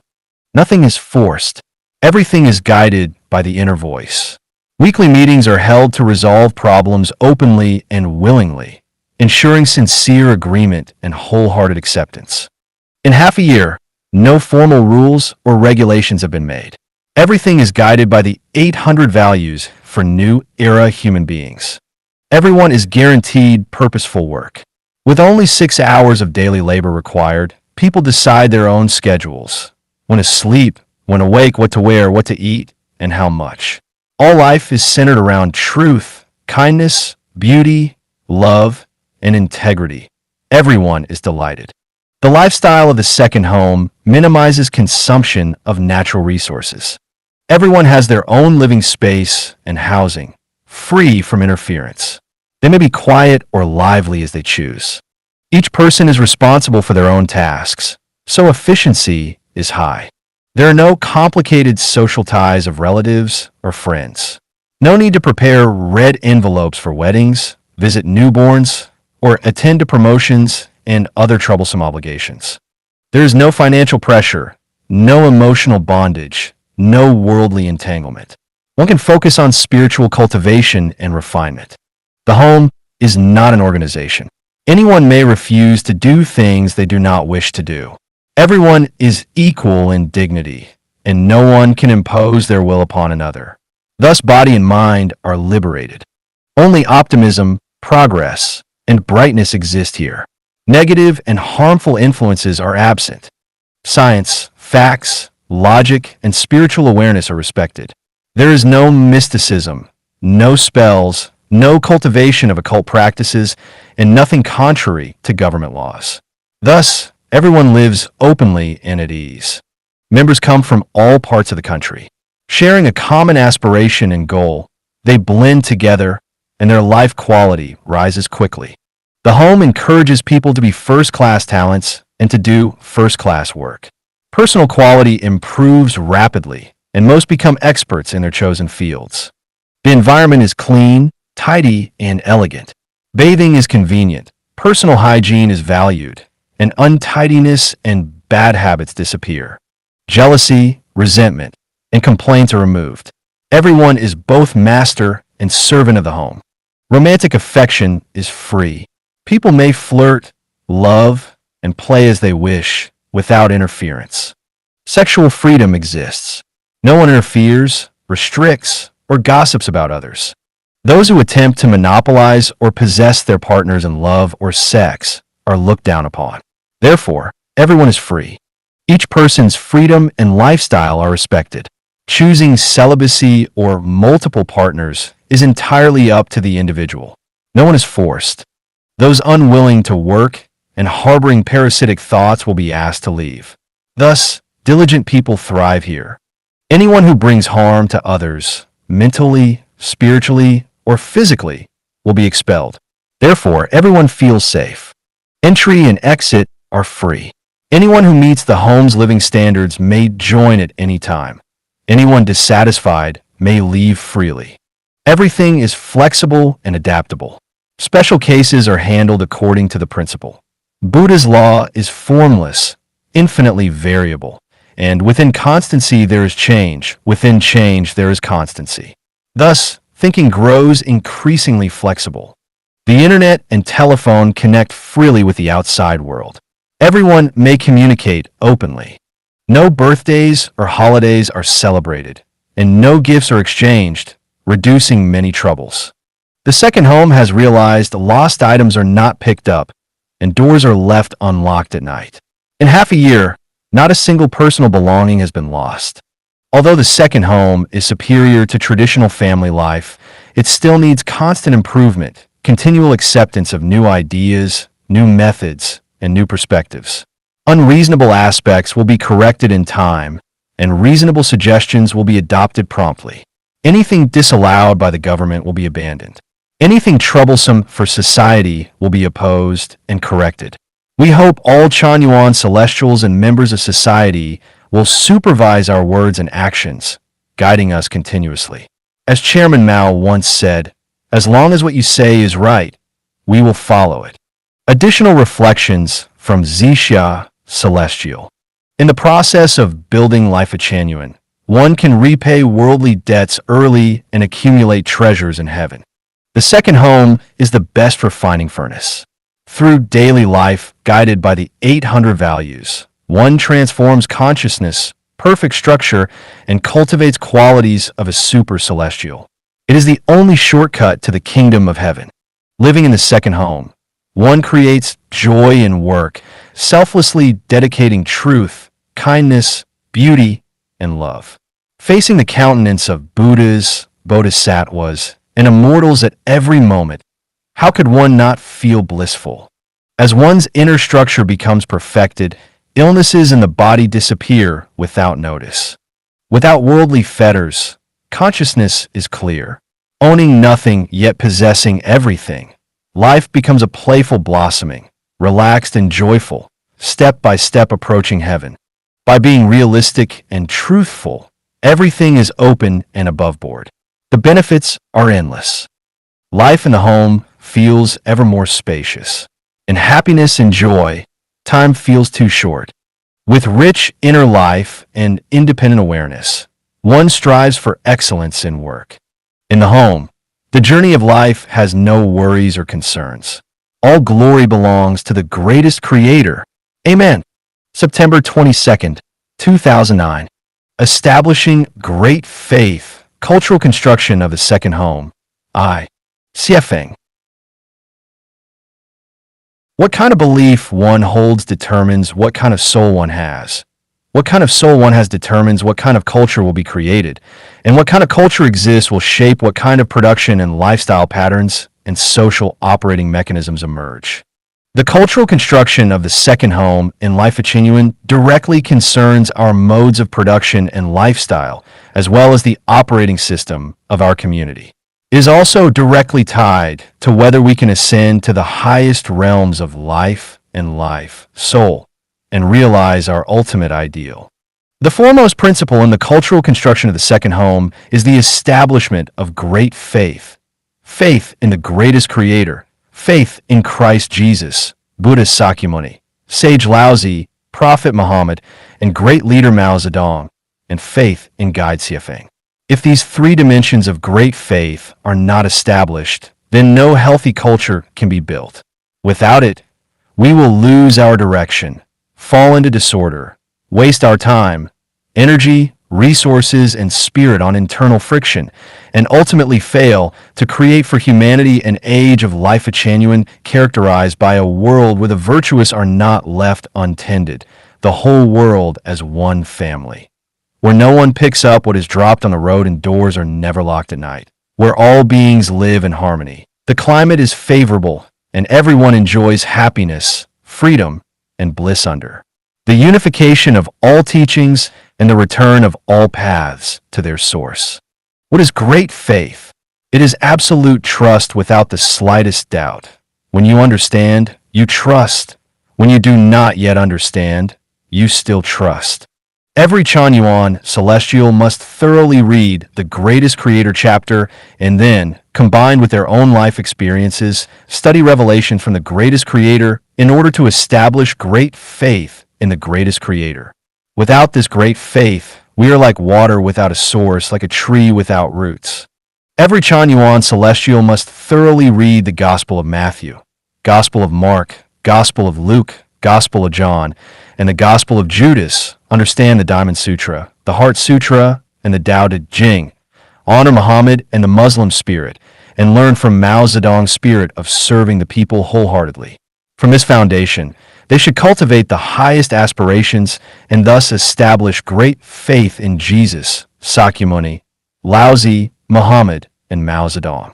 Nothing is forced. Everything is guided by the inner voice. Weekly meetings are held to resolve problems openly and willingly, ensuring sincere agreement and wholehearted acceptance. In half a year, no formal rules or regulations have been made. Everything is guided by the 800 values for new era human beings. Everyone is guaranteed purposeful work. With only 6 hours of daily labor required, people decide their own schedules. When to sleep, when awake, what to wear, what to eat, and how much. All life is centered around truth, kindness, beauty, love, and integrity. Everyone is delighted. The lifestyle of the second home minimizes consumption of natural resources. Everyone has their own living space and housing, free from interference. They may be quiet or lively as they choose. Each person is responsible for their own tasks, so efficiency is high. There are no complicated social ties of relatives or friends. No need to prepare red envelopes for weddings, visit newborns, or attend to promotions and other troublesome obligations. There is no financial pressure, no emotional bondage, no worldly entanglement. One can focus on spiritual cultivation and refinement. The home is not an organization. Anyone may refuse to do things they do not wish to do. Everyone is equal in dignity, and no one can impose their will upon another. Thus, body and mind are liberated. Only optimism, progress, and brightness exist here. Negative and harmful influences are absent. Science, facts, logic, and spiritual awareness are respected. There is no mysticism, no spells, no cultivation of occult practices, and nothing contrary to government laws. Thus, everyone lives openly and at ease. Members come from all parts of the country. Sharing a common aspiration and goal, they blend together, and their life quality rises quickly. The home encourages people to be first-class talents and to do first-class work. Personal quality improves rapidly, and most become experts in their chosen fields. The environment is clean, tidy, and elegant. Bathing is convenient, personal hygiene is valued, and untidiness and bad habits disappear. Jealousy, resentment, and complaints are removed. Everyone is both master and servant of the home. Romantic affection is free. People may flirt, love, and play as they wish without interference. Sexual freedom exists. No one interferes, restricts, or gossips about others. Those who attempt to monopolize or possess their partners in love or sex are looked down upon. Therefore, everyone is free. Each person's freedom and lifestyle are respected. Choosing celibacy or multiple partners is entirely up to the individual. No one is forced. Those unwilling to work and harboring parasitic thoughts will be asked to leave. Thus, diligent people thrive here. Anyone who brings harm to others, mentally, spiritually, or physically, will be expelled. Therefore, everyone feels safe. Entry and exit are free. Anyone who meets the home's living standards may join at any time. Anyone dissatisfied may leave freely. Everything is flexible and adaptable. Special cases are handled according to the principle. Buddha's law is formless, infinitely variable, and within constancy there is change, within change there is constancy. Thus, thinking grows increasingly flexible. The internet and telephone connect freely with the outside world. Everyone may communicate openly. No birthdays or holidays are celebrated, and no gifts are exchanged, reducing many troubles. The second home has realized lost items are not picked up, and doors are left unlocked at night. In half a year, not a single personal belonging has been lost. Although the second home is superior to traditional family life, it still needs constant improvement, continual acceptance of new ideas, new methods, and new perspectives. Unreasonable aspects will be corrected in time, and reasonable suggestions will be adopted promptly. Anything disallowed by the government will be abandoned. Anything troublesome for society will be opposed and corrected. We hope all Chanyuan celestials and members of society will supervise our words and actions, guiding us continuously. As Chairman Mao once said, as long as what you say is right, we will follow it. Additional reflections from Zixia Celestial. In the process of building life at Chanyuan, one can repay worldly debts early and accumulate treasures in heaven. The second home is the best refining furnace. Through daily life, guided by the 800 values, one transforms consciousness, perfect structure, and cultivates qualities of a super celestial. It is the only shortcut to the kingdom of heaven. Living in the second home, one creates joy in work, selflessly dedicating truth, kindness, beauty, and love. Facing the countenance of Buddhas, Bodhisattvas, and immortals at every moment, how could one not feel blissful? As one's inner structure becomes perfected, illnesses in the body disappear without notice. Without worldly fetters, consciousness is clear. Owning nothing yet possessing everything, life becomes a playful blossoming, relaxed and joyful, step by step approaching heaven. By being realistic and truthful, everything is open and above board. The benefits are endless. Life in the home feels ever more spacious. In happiness and joy, time feels too short. With rich inner life and independent awareness, one strives for excellence in work. In the home, the journey of life has no worries or concerns. All glory belongs to the greatest creator. Amen. September 22nd, 2009. Establishing great faith. Cultural construction of the second home. CFing. What kind of belief one holds determines what kind of soul one has. What kind of soul one has determines what kind of culture will be created, and what kind of culture exists will shape what kind of production and lifestyle patterns and social operating mechanisms emerge. The cultural construction of the second home in Life Genuine directly concerns our modes of production and lifestyle, as well as the operating system of our community. It is also directly tied to whether we can ascend to the highest realms of life and life, soul, and realize our ultimate ideal. The foremost principle in the cultural construction of the second home is the establishment of great faith. Faith in the greatest creator, faith in Christ Jesus, Buddha Sakyamuni, Sage Laozi, Prophet Muhammad, and great leader Mao Zedong, and faith in Guide Xiaofeng. If these three dimensions of great faith are not established, then no healthy culture can be built. Without it, we will lose our direction, fall into disorder, waste our time, energy, resources, and spirit on internal friction, and ultimately fail to create for humanity an age of Life Genuine characterized by a world where the virtuous are not left untended, the whole world as one family. Where no one picks up what is dropped on the road and doors are never locked at night. Where all beings live in harmony. The climate is favorable and everyone enjoys happiness, freedom, and bliss under. The unification of all teachings and the return of all paths to their source. What is great faith? It is absolute trust without the slightest doubt. When you understand, you trust. When you do not yet understand, you still trust. Every Chanyuan celestial must thoroughly read the Greatest Creator chapter and then, combined with their own life experiences, study revelation from the Greatest Creator in order to establish great faith in the Greatest Creator. Without this great faith, we are like water without a source, like a tree without roots. Every Chanyuan celestial must thoroughly read the Gospel of Matthew, Gospel of Mark, Gospel of Luke, Gospel of John, and the Gospel of Judas, understand the Diamond Sutra, the Heart Sutra, and the Tao Te Ching, honor Muhammad and the Muslim spirit, and learn from Mao Zedong's spirit of serving the people wholeheartedly. From this foundation, they should cultivate the highest aspirations and thus establish great faith in Jesus, Sakyamuni, Laozi, Muhammad, and Mao Zedong.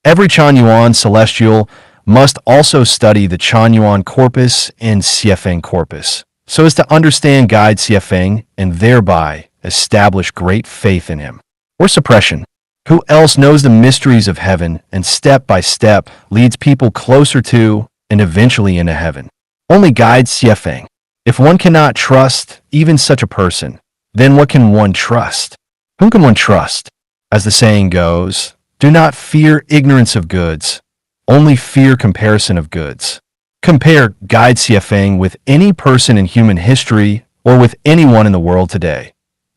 Every Chanyuan celestial must also study the Chanyuan corpus and Xiefeng corpus, so as to understand Guide Xiefeng and thereby establish great faith in him. Or suppression. Who else knows the mysteries of heaven and step by step leads people closer to and eventually into heaven? Only Guide Xiefeng. If one cannot trust even such a person, then what can one trust? Whom can one trust? As the saying goes, do not fear ignorance of goods, only fear comparison of goods. Compare Guide Xiefeng with any person in human history or with anyone in the world today.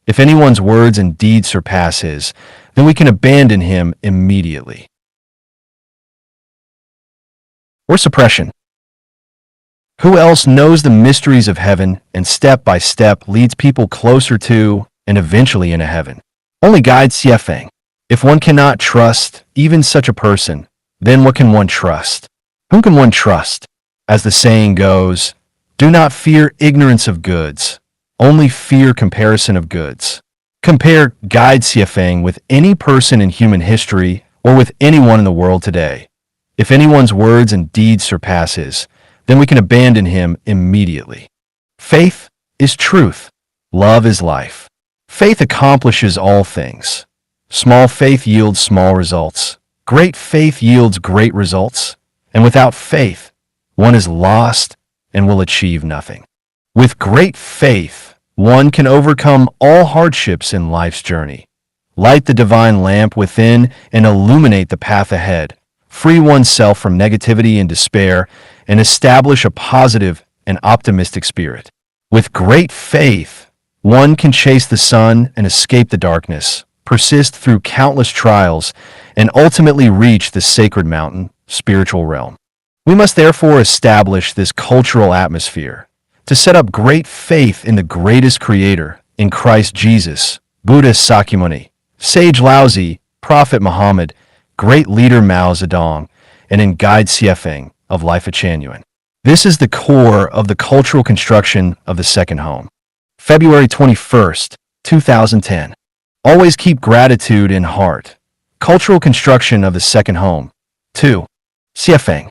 If anyone's words and deeds surpass his, then we can abandon him immediately. Or suppression. Who else knows the mysteries of heaven and step by step leads people closer to and eventually into heaven? Only Guide Xiefeng. If one cannot trust even such a person, then what can one trust? Whom can one trust? As the saying goes, do not fear ignorance of goods, only fear comparison of goods. Compare Guide Xiefeng with any person in human history or with anyone in the world today. If anyone's words and deeds surpass his, then we can abandon him immediately. Faith is truth. Love is life. Faith accomplishes all things. Small faith yields small results. Great faith yields great results. And without faith, one is lost and will achieve nothing. With great faith, one can overcome all hardships in life's journey, light the divine lamp within, and illuminate the path ahead, free oneself from negativity and despair, and establish a positive and optimistic spirit. With great faith, one can chase the sun and escape the darkness, persist through countless trials, and ultimately reach the sacred mountain, spiritual realm. We must therefore establish this cultural atmosphere to set up great faith in the greatest creator, in Christ Jesus, Buddha Sakyamuni, Sage Laozi, Prophet Muhammad, great leader Mao Zedong, and in Guide Xiefeng of Life of Chanyuan. This is the core of the cultural construction of the second home. February 21st, 2010. Always keep gratitude in heart. Cultural construction of the second home. 2. Xiefeng.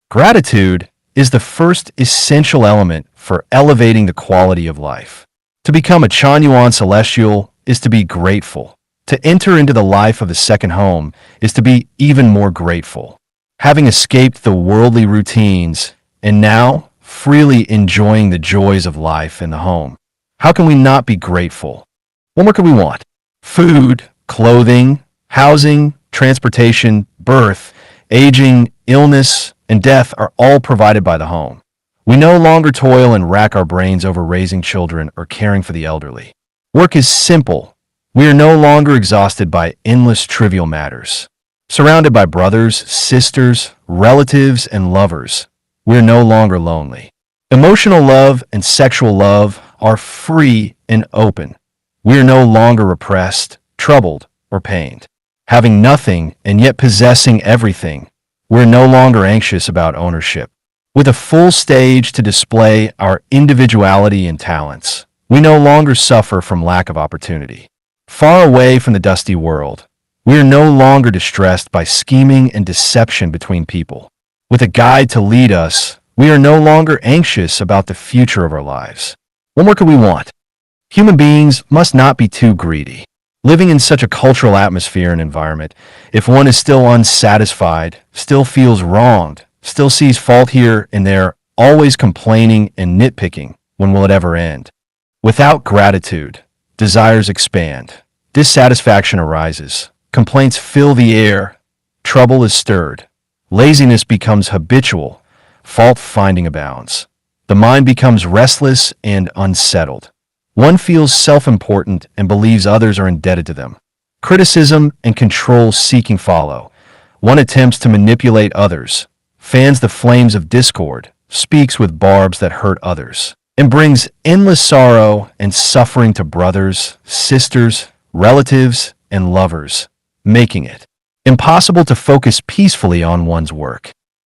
Gratitude is the first essential element for elevating the quality of life. To become a Chanyuan celestial is to be grateful. To enter into the life of the second home is to be even more grateful. Having escaped the worldly routines and now freely enjoying the joys of life in the home, how can we not be grateful? What more could we want? Food, clothing, housing, transportation, birth, aging, illness, and death are all provided by the home. We no longer toil and rack our brains over raising children or caring for the elderly. Work is simple. We are no longer exhausted by endless trivial matters. Surrounded by brothers, sisters, relatives, and lovers, we are no longer lonely. Emotional love and sexual love are free and open. We are no longer repressed, troubled, or pained. Having nothing and yet possessing everything, we're no longer anxious about ownership. With a full stage to display our individuality and talents, we no longer suffer from lack of opportunity. Far away from the dusty world, we are no longer distressed by scheming and deception between people. With a guide to lead us, we are no longer anxious about the future of our lives. What more could we want? Human beings must not be too greedy. Living in such a cultural atmosphere and environment, if one is still unsatisfied, still feels wronged, still sees fault here and there, always complaining and nitpicking, when will it ever end? Without gratitude, desires expand, dissatisfaction arises, complaints fill the air, trouble is stirred, laziness becomes habitual, fault-finding abounds. The mind becomes restless and unsettled. One feels self-important and believes others are indebted to them. Criticism and control-seeking follow. One attempts to manipulate others, fans the flames of discord, speaks with barbs that hurt others, and brings endless sorrow and suffering to brothers, sisters, relatives, and lovers, making it impossible to focus peacefully on one's work.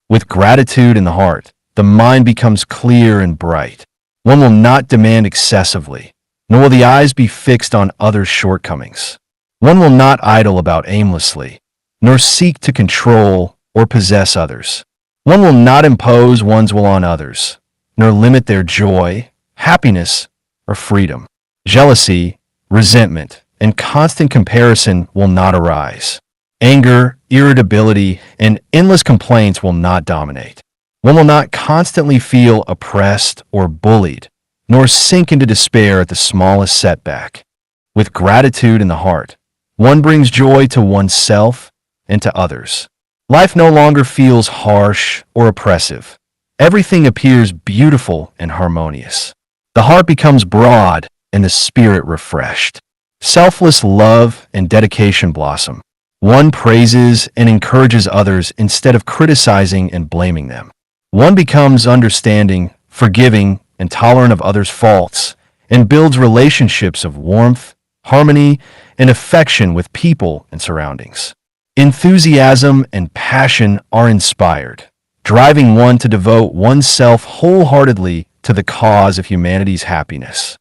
With gratitude in the heart, the mind becomes clear and bright. One will not demand excessively, nor will the eyes be fixed on others' shortcomings. One will not idle about aimlessly, nor seek to control or possess others. One will not impose one's will on others, nor limit their joy, happiness, or freedom. Jealousy, resentment, and constant comparison will not arise. Anger, irritability, and endless complaints will not dominate. One will not constantly feel oppressed or bullied, nor sink into despair at the smallest setback. With gratitude in the heart, one brings joy to oneself and to others. Life no longer feels harsh or oppressive. Everything appears beautiful and harmonious. The heart becomes broad and the spirit refreshed. Selfless love and dedication blossom. One praises and encourages others instead of criticizing and blaming them. One becomes understanding, forgiving, and tolerant of others' faults, and builds relationships of warmth, harmony, and affection with people and surroundings. Enthusiasm and passion are inspired, driving one to devote oneself wholeheartedly to the cause of humanity's happiness.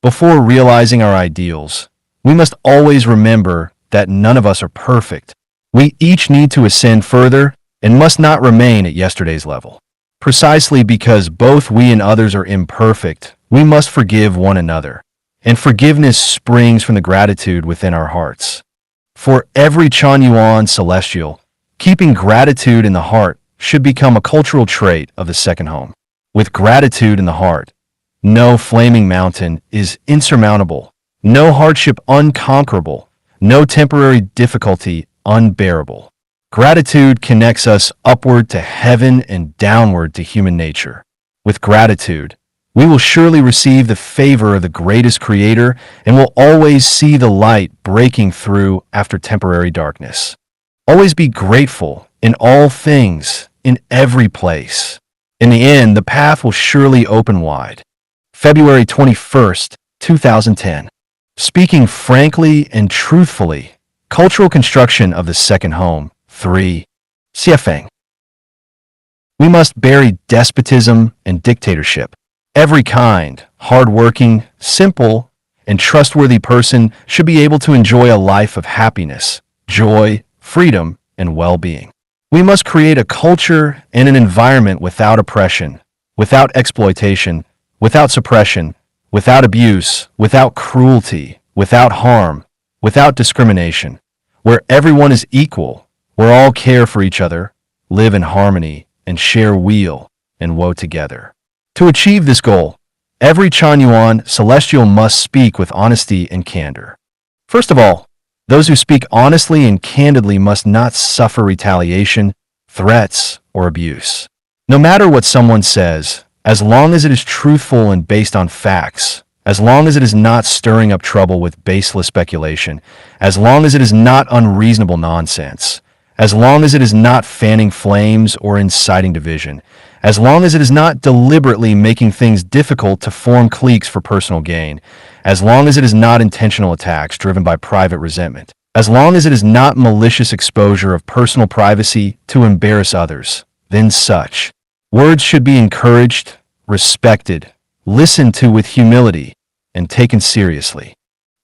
Before realizing our ideals, we must always remember that none of us are perfect. We each need to ascend further and must not remain at yesterday's level. Precisely because both we and others are imperfect, we must forgive one another, and forgiveness springs from the gratitude within our hearts. For every Chanyuan celestial, keeping gratitude in the heart should become a cultural trait of the second home. With gratitude in the heart, no flaming mountain is insurmountable, no hardship unconquerable, no temporary difficulty unbearable. Gratitude connects us upward to heaven and downward to human nature. With gratitude, we will surely receive the favor of the greatest creator and will always see the light breaking through after temporary darkness. Always be grateful in all things, in every place. In the end, the path will surely open wide. February 21st, 2010. Speaking frankly and truthfully, cultural construction of the second home. 3. Siafeng. We must bury despotism and dictatorship. Every kind, hard-working, simple, and trustworthy person should be able to enjoy a life of happiness, joy, freedom, and well-being. We must create a culture and an environment without oppression, without exploitation, without suppression, without abuse, without cruelty, without harm, without discrimination, where everyone is equal, where all care for each other, live in harmony, and share weal and woe together. To achieve this goal, every Chanyuan celestial must speak with honesty and candor. First of all, those who speak honestly and candidly must not suffer retaliation, threats, or abuse. No matter what someone says, as long as it is truthful and based on facts, as long as it is not stirring up trouble with baseless speculation, as long as it is not unreasonable nonsense, as long as it is not fanning flames or inciting division, as long as it is not deliberately making things difficult to form cliques for personal gain, as long as it is not intentional attacks driven by private resentment, as long as it is not malicious exposure of personal privacy to embarrass others, then such words should be encouraged, respected, listened to with humility, and taken seriously.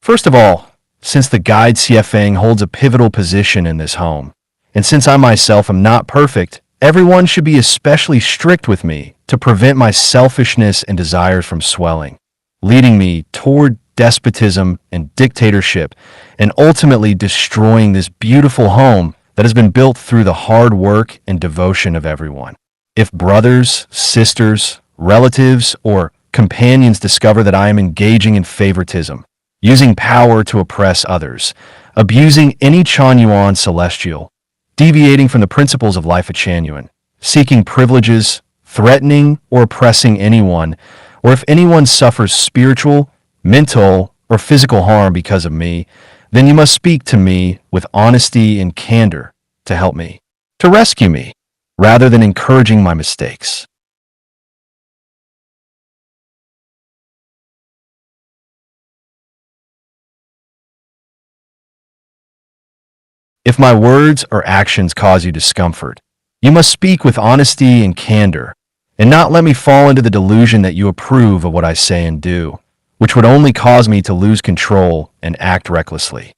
First of all, since the guide Siafeng holds a pivotal position in this home, and since I myself am not perfect, everyone should be especially strict with me to prevent my selfishness and desires from swelling, leading me toward despotism and dictatorship, and ultimately destroying this beautiful home that has been built through the hard work and devotion of everyone. If brothers, sisters, relatives, or companions discover that I am engaging in favoritism, using power to oppress others, abusing any Chanyuan celestial, deviating from the principles of life at Chanyuan, seeking privileges, threatening or oppressing anyone, or if anyone suffers spiritual, mental, or physical harm because of me, then you must speak to me with honesty and candor to help me, to rescue me, rather than encouraging my mistakes. If my words or actions cause you discomfort, you must speak with honesty and candor, and not let me fall into the delusion that you approve of what I say and do, which would only cause me to lose control and act recklessly.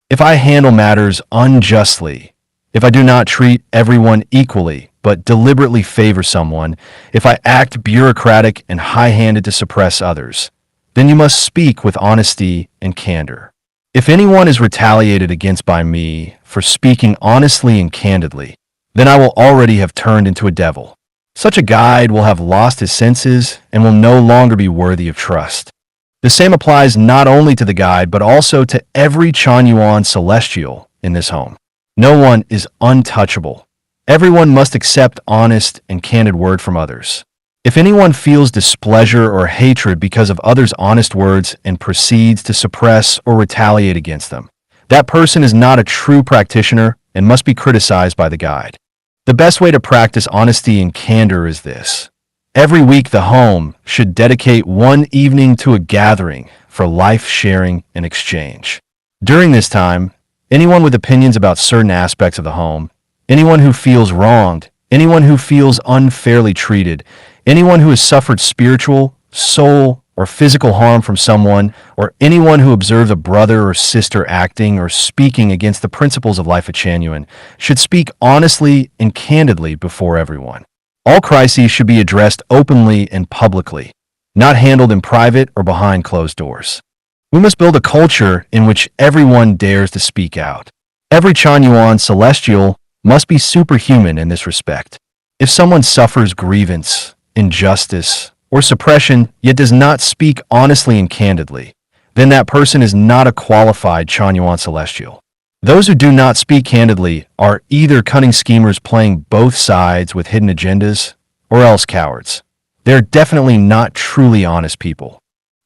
If I handle matters unjustly, if I do not treat everyone equally, but deliberately favor someone, if I act bureaucratic and high-handed to suppress others, then you must speak with honesty and candor. If anyone is retaliated against by me for speaking honestly and candidly, then I will already have turned into a devil. Such a guide will have lost his senses and will no longer be worthy of trust. The same applies not only to the guide, but also to every Chanyuan celestial in this home. No one is untouchable. Everyone must accept honest and candid word from others. If anyone feels displeasure or hatred because of others' honest words and proceeds to suppress or retaliate against them, that person is not a true practitioner and must be criticized by the guide. The best way to practice honesty and candor is this. Every week the home should dedicate one evening to a gathering for life sharing and exchange. During this time, anyone with opinions about certain aspects of the home, anyone who feels wronged, anyone who feels unfairly treated, anyone who has suffered spiritual, soul, or physical harm from someone, or anyone who observes a brother or sister acting or speaking against the principles of life at Chanyuan should speak honestly and candidly before everyone. All crises should be addressed openly and publicly, not handled in private or behind closed doors. We must build a culture in which everyone dares to speak out. Every Chanyuan celestial must be superhuman in this respect. If someone suffers grievance, injustice, or suppression, yet does not speak honestly and candidly, then that person is not a qualified Chanyuan celestial. Those who do not speak candidly are either cunning schemers playing both sides with hidden agendas, or else cowards. They're definitely not truly honest people.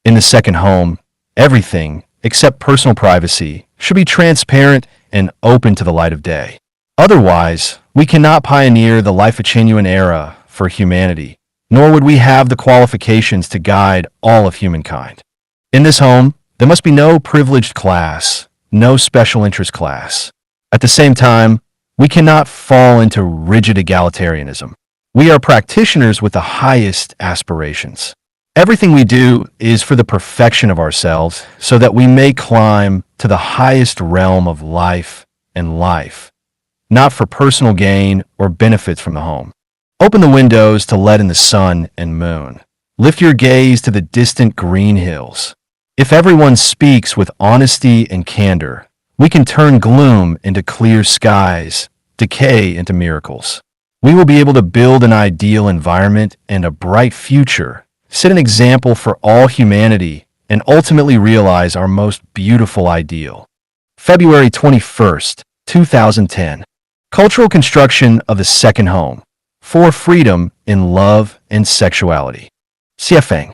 In the second home, everything, except personal privacy, should be transparent and open to the light of day. Otherwise, we cannot pioneer the life-genuine era for humanity, nor would we have the qualifications to guide all of humankind. In this home, there must be no privileged class, no special interest class. At the same time, we cannot fall into rigid egalitarianism. We are practitioners with the highest aspirations. Everything we do is for the perfection of ourselves so that we may climb to the highest realm of life and life, not for personal gain or benefits from the home. Open the windows to let in the sun and moon. Lift your gaze to the distant green hills. If everyone speaks with honesty and candor, we can turn gloom into clear skies, decay into miracles. We will be able to build an ideal environment and a bright future, set an example for all humanity, and ultimately realize our most beautiful ideal. February 21st, 2010. Cultural construction of the second home. For freedom in love and sexuality. Siafeng.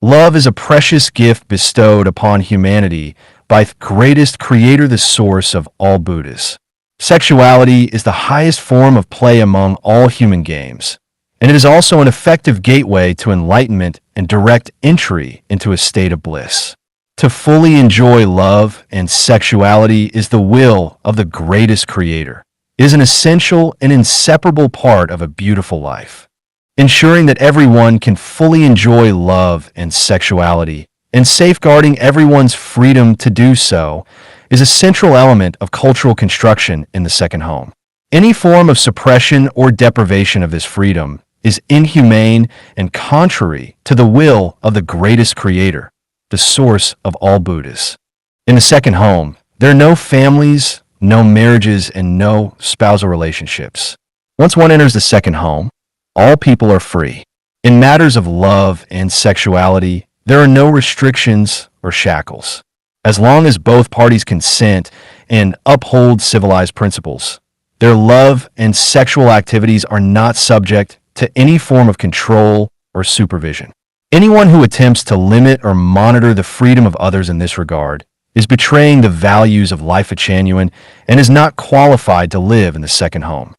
Love is a precious gift bestowed upon humanity by the greatest creator, the source of all Buddhas. Sexuality is the highest form of play among all human games, and it is also an effective gateway to enlightenment and direct entry into a state of bliss. To fully enjoy love and sexuality is the will of the greatest creator. It is an essential and inseparable part of a beautiful life. Ensuring that everyone can fully enjoy love and sexuality and safeguarding everyone's freedom to do so is a central element of cultural construction in the second home. Any form of suppression or deprivation of this freedom is inhumane and contrary to the will of the greatest creator, the source of all Buddhas. In the second home, there are no families, no marriages, and no spousal relationships. Once one enters the second home, all people are free. In matters of love and sexuality, there are no restrictions or shackles. As long as both parties consent and uphold civilized principles, their love and sexual activities are not subject to any form of control or supervision. Anyone who attempts to limit or monitor the freedom of others in this regard is betraying the values of life genuine and is not qualified to live in the second home.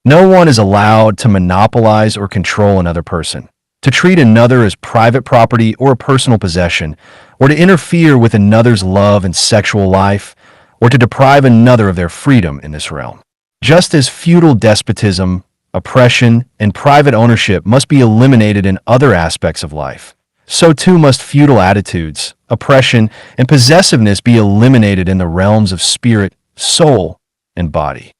No one is allowed to monopolize or control another person, to treat another as private property or a personal possession, or to interfere with another's love and sexual life, or to deprive another of their freedom in this realm. Just as feudal despotism, oppression, and private ownership must be eliminated in other aspects of life, so too must feudal attitudes, oppression, and possessiveness be eliminated in the realms of spirit, soul, and body.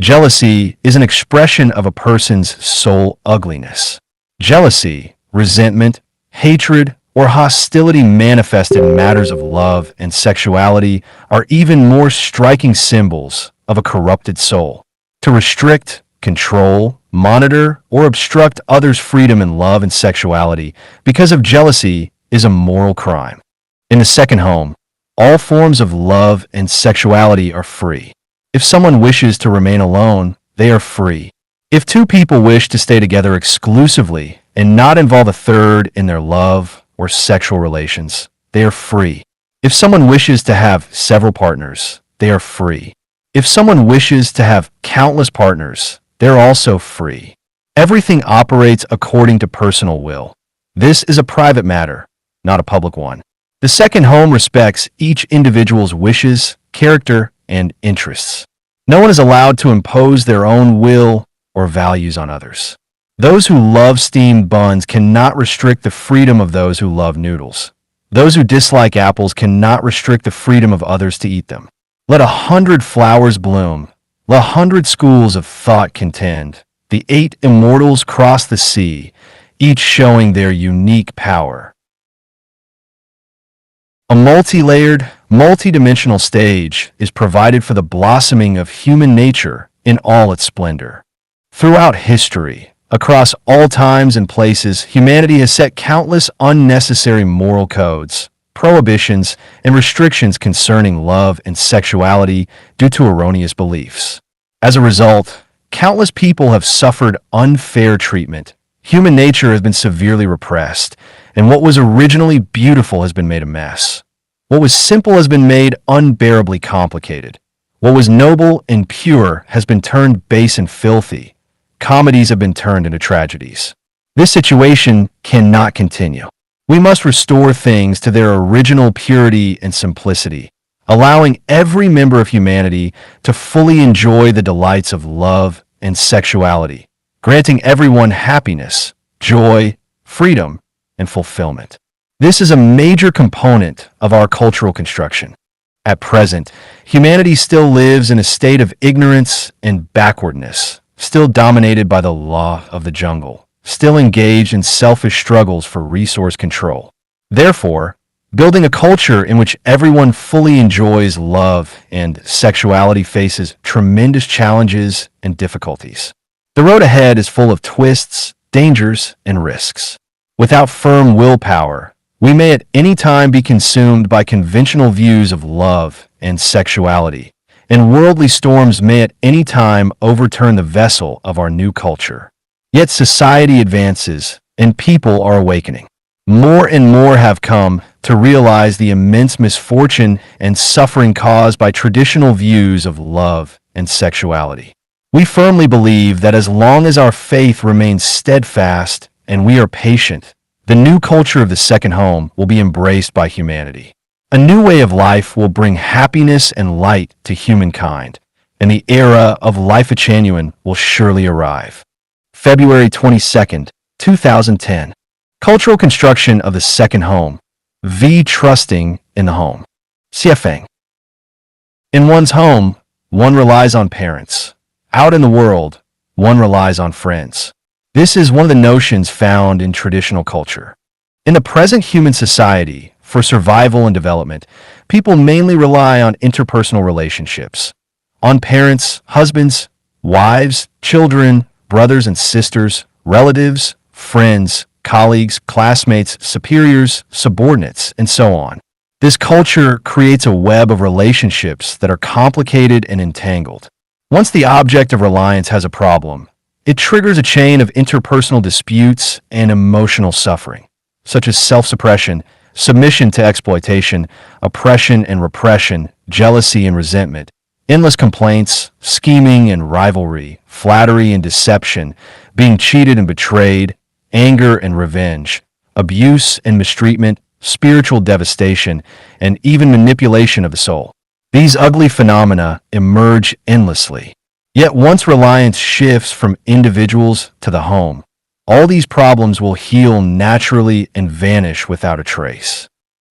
Jealousy is an expression of a person's soul ugliness. Jealousy, resentment, hatred, or hostility manifested in matters of love and sexuality are even more striking symbols of a corrupted soul. To restrict, control, monitor, or obstruct others' freedom in love and sexuality because of jealousy is a moral crime. In the second home, all forms of love and sexuality are free. If someone wishes to remain alone, they are free. If two people wish to stay together exclusively and not involve a third in their love or sexual relations, they are free. If someone wishes to have several partners, they are free. If someone wishes to have countless partners, they're also free. Everything operates according to personal will. This is a private matter, not a public one. The second home respects each individual's wishes, character, and interests. No one is allowed to impose their own will or values on others. Those who love steamed buns cannot restrict the freedom of those who love noodles. Those who dislike apples cannot restrict the freedom of others to eat them. Let 100 flowers bloom. Let 100 schools of thought contend. The 8 immortals cross the sea, each showing their unique power. A multi-layered, multi-dimensional stage is provided for the blossoming of human nature in all its splendor. Throughout history, across all times and places, humanity has set countless unnecessary moral codes, prohibitions, and restrictions concerning love and sexuality due to erroneous beliefs. As a result, countless people have suffered unfair treatment. Human nature has been severely repressed, and what was originally beautiful has been made a mess. What was simple has been made unbearably complicated. What was noble and pure has been turned base and filthy. Comedies have been turned into tragedies. This situation cannot continue. We must restore things to their original purity and simplicity, allowing every member of humanity to fully enjoy the delights of love and sexuality, granting everyone happiness, joy, freedom, and fulfillment. This is a major component of our cultural construction. At present, humanity still lives in a state of ignorance and backwardness, still dominated by the law of the jungle, still engaged in selfish struggles for resource control. Therefore, building a culture in which everyone fully enjoys love and sexuality faces tremendous challenges and difficulties. The road ahead is full of twists, dangers, and risks. Without firm willpower, we may at any time be consumed by conventional views of love and sexuality, and worldly storms may at any time overturn the vessel of our new culture. Yet society advances, and people are awakening. More and more have come to realize the immense misfortune and suffering caused by traditional views of love and sexuality. We firmly believe that as long as our faith remains steadfast and we are patient, the new culture of the second home will be embraced by humanity. A new way of life will bring happiness and light to humankind, and the era of Life Genuine will surely arrive. February 22nd, 2010. Cultural construction of the second home. Trusting in the home. Siafeng. In one's home, one relies on parents. Out in the world, one relies on friends. This is one of the notions found in traditional culture. In the present human society, for survival and development, people mainly rely on interpersonal relationships, on parents, husbands, wives, children, brothers and sisters, relatives, friends, colleagues, classmates, superiors, subordinates, and so on. This culture creates a web of relationships that are complicated and entangled. Once the object of reliance has a problem, it triggers a chain of interpersonal disputes and emotional suffering, such as self-suppression, submission to exploitation, oppression and repression, jealousy and resentment, endless complaints, scheming and rivalry, flattery and deception, being cheated and betrayed, anger and revenge, abuse and mistreatment, spiritual devastation, and even manipulation of the soul. These ugly phenomena emerge endlessly. Yet once reliance shifts from individuals to the home, all these problems will heal naturally and vanish without a trace.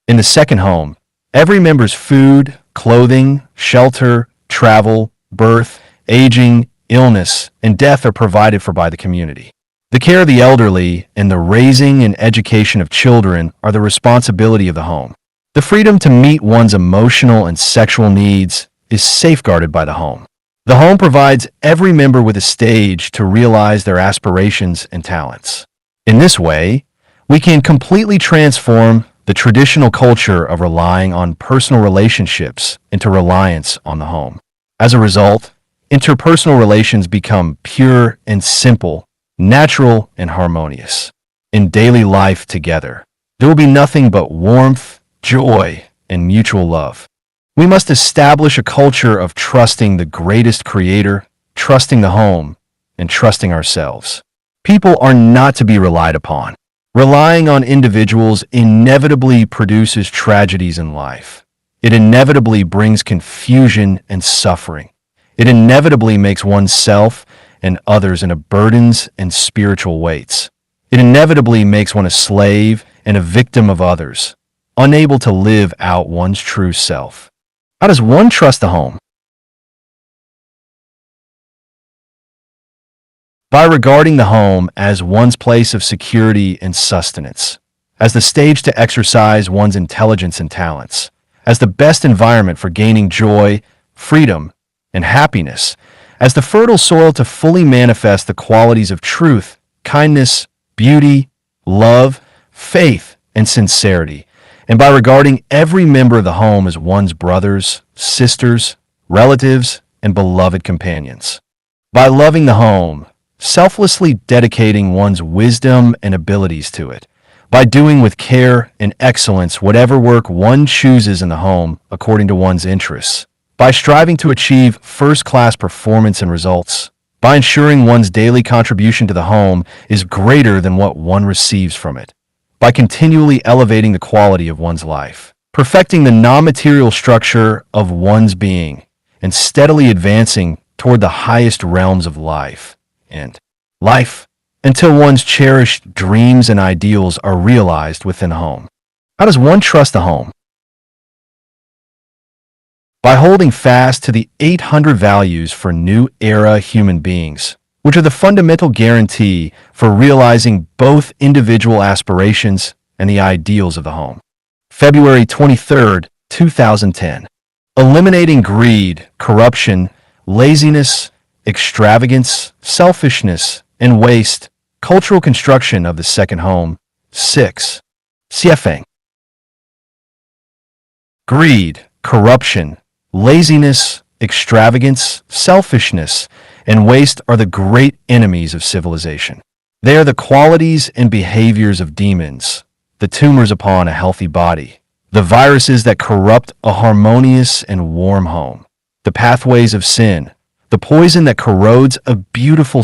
In the second home, every member's food, clothing, shelter, travel, birth, aging, illness, and death are provided for by the community. The care of the elderly and the raising and education of children are the responsibility of the home. The freedom to meet one's emotional and sexual needs is safeguarded by the home. The home provides every member with a stage to realize their aspirations and talents. In this way, we can completely transform the traditional culture of relying on personal relationships into reliance on the home. As a result, interpersonal relations become pure and simple, natural and harmonious. In daily life together, there will be nothing but warmth, joy, and mutual love. We must establish a culture of trusting the greatest creator, trusting the home, and trusting ourselves. People are not to be relied upon. Relying on individuals inevitably produces tragedies in life. It inevitably brings confusion and suffering. It inevitably makes oneself and others into burdens and spiritual weights. It inevitably makes one a slave and a victim of others, unable to live out one's true self. How does one trust the home? By regarding the home as one's place of security and sustenance, as the stage to exercise one's intelligence and talents, as the best environment for gaining joy, freedom, and happiness, as the fertile soil to fully manifest the qualities of truth, kindness, beauty, love, faith, and sincerity, and by regarding every member of the home as one's brothers, sisters, relatives, and beloved companions. By loving the home, selflessly dedicating one's wisdom and abilities to it, by doing with care and excellence whatever work one chooses in the home according to one's interests, by striving to achieve first-class performance and results, by ensuring one's daily contribution to the home is greater than what one receives from it, by continually elevating the quality of one's life, perfecting the non-material structure of one's being, and steadily advancing toward the highest realms of life until one's cherished dreams and ideals are realized within a home. How does one trust the home? By holding fast to the 800 values for new era human beings, which are the fundamental guarantee for realizing both individual aspirations and the ideals of the home. February 23, 2010. Eliminating greed, corruption, laziness, extravagance, selfishness, and waste. Cultural construction of the second home. 6. CFA. Greed, corruption, laziness, extravagance, selfishness, and waste are the great enemies of civilization. They are the qualities and behaviors of demons, the tumors upon a healthy body, the viruses that corrupt a harmonious and warm home, the pathways of sin, the poison that corrodes a beautiful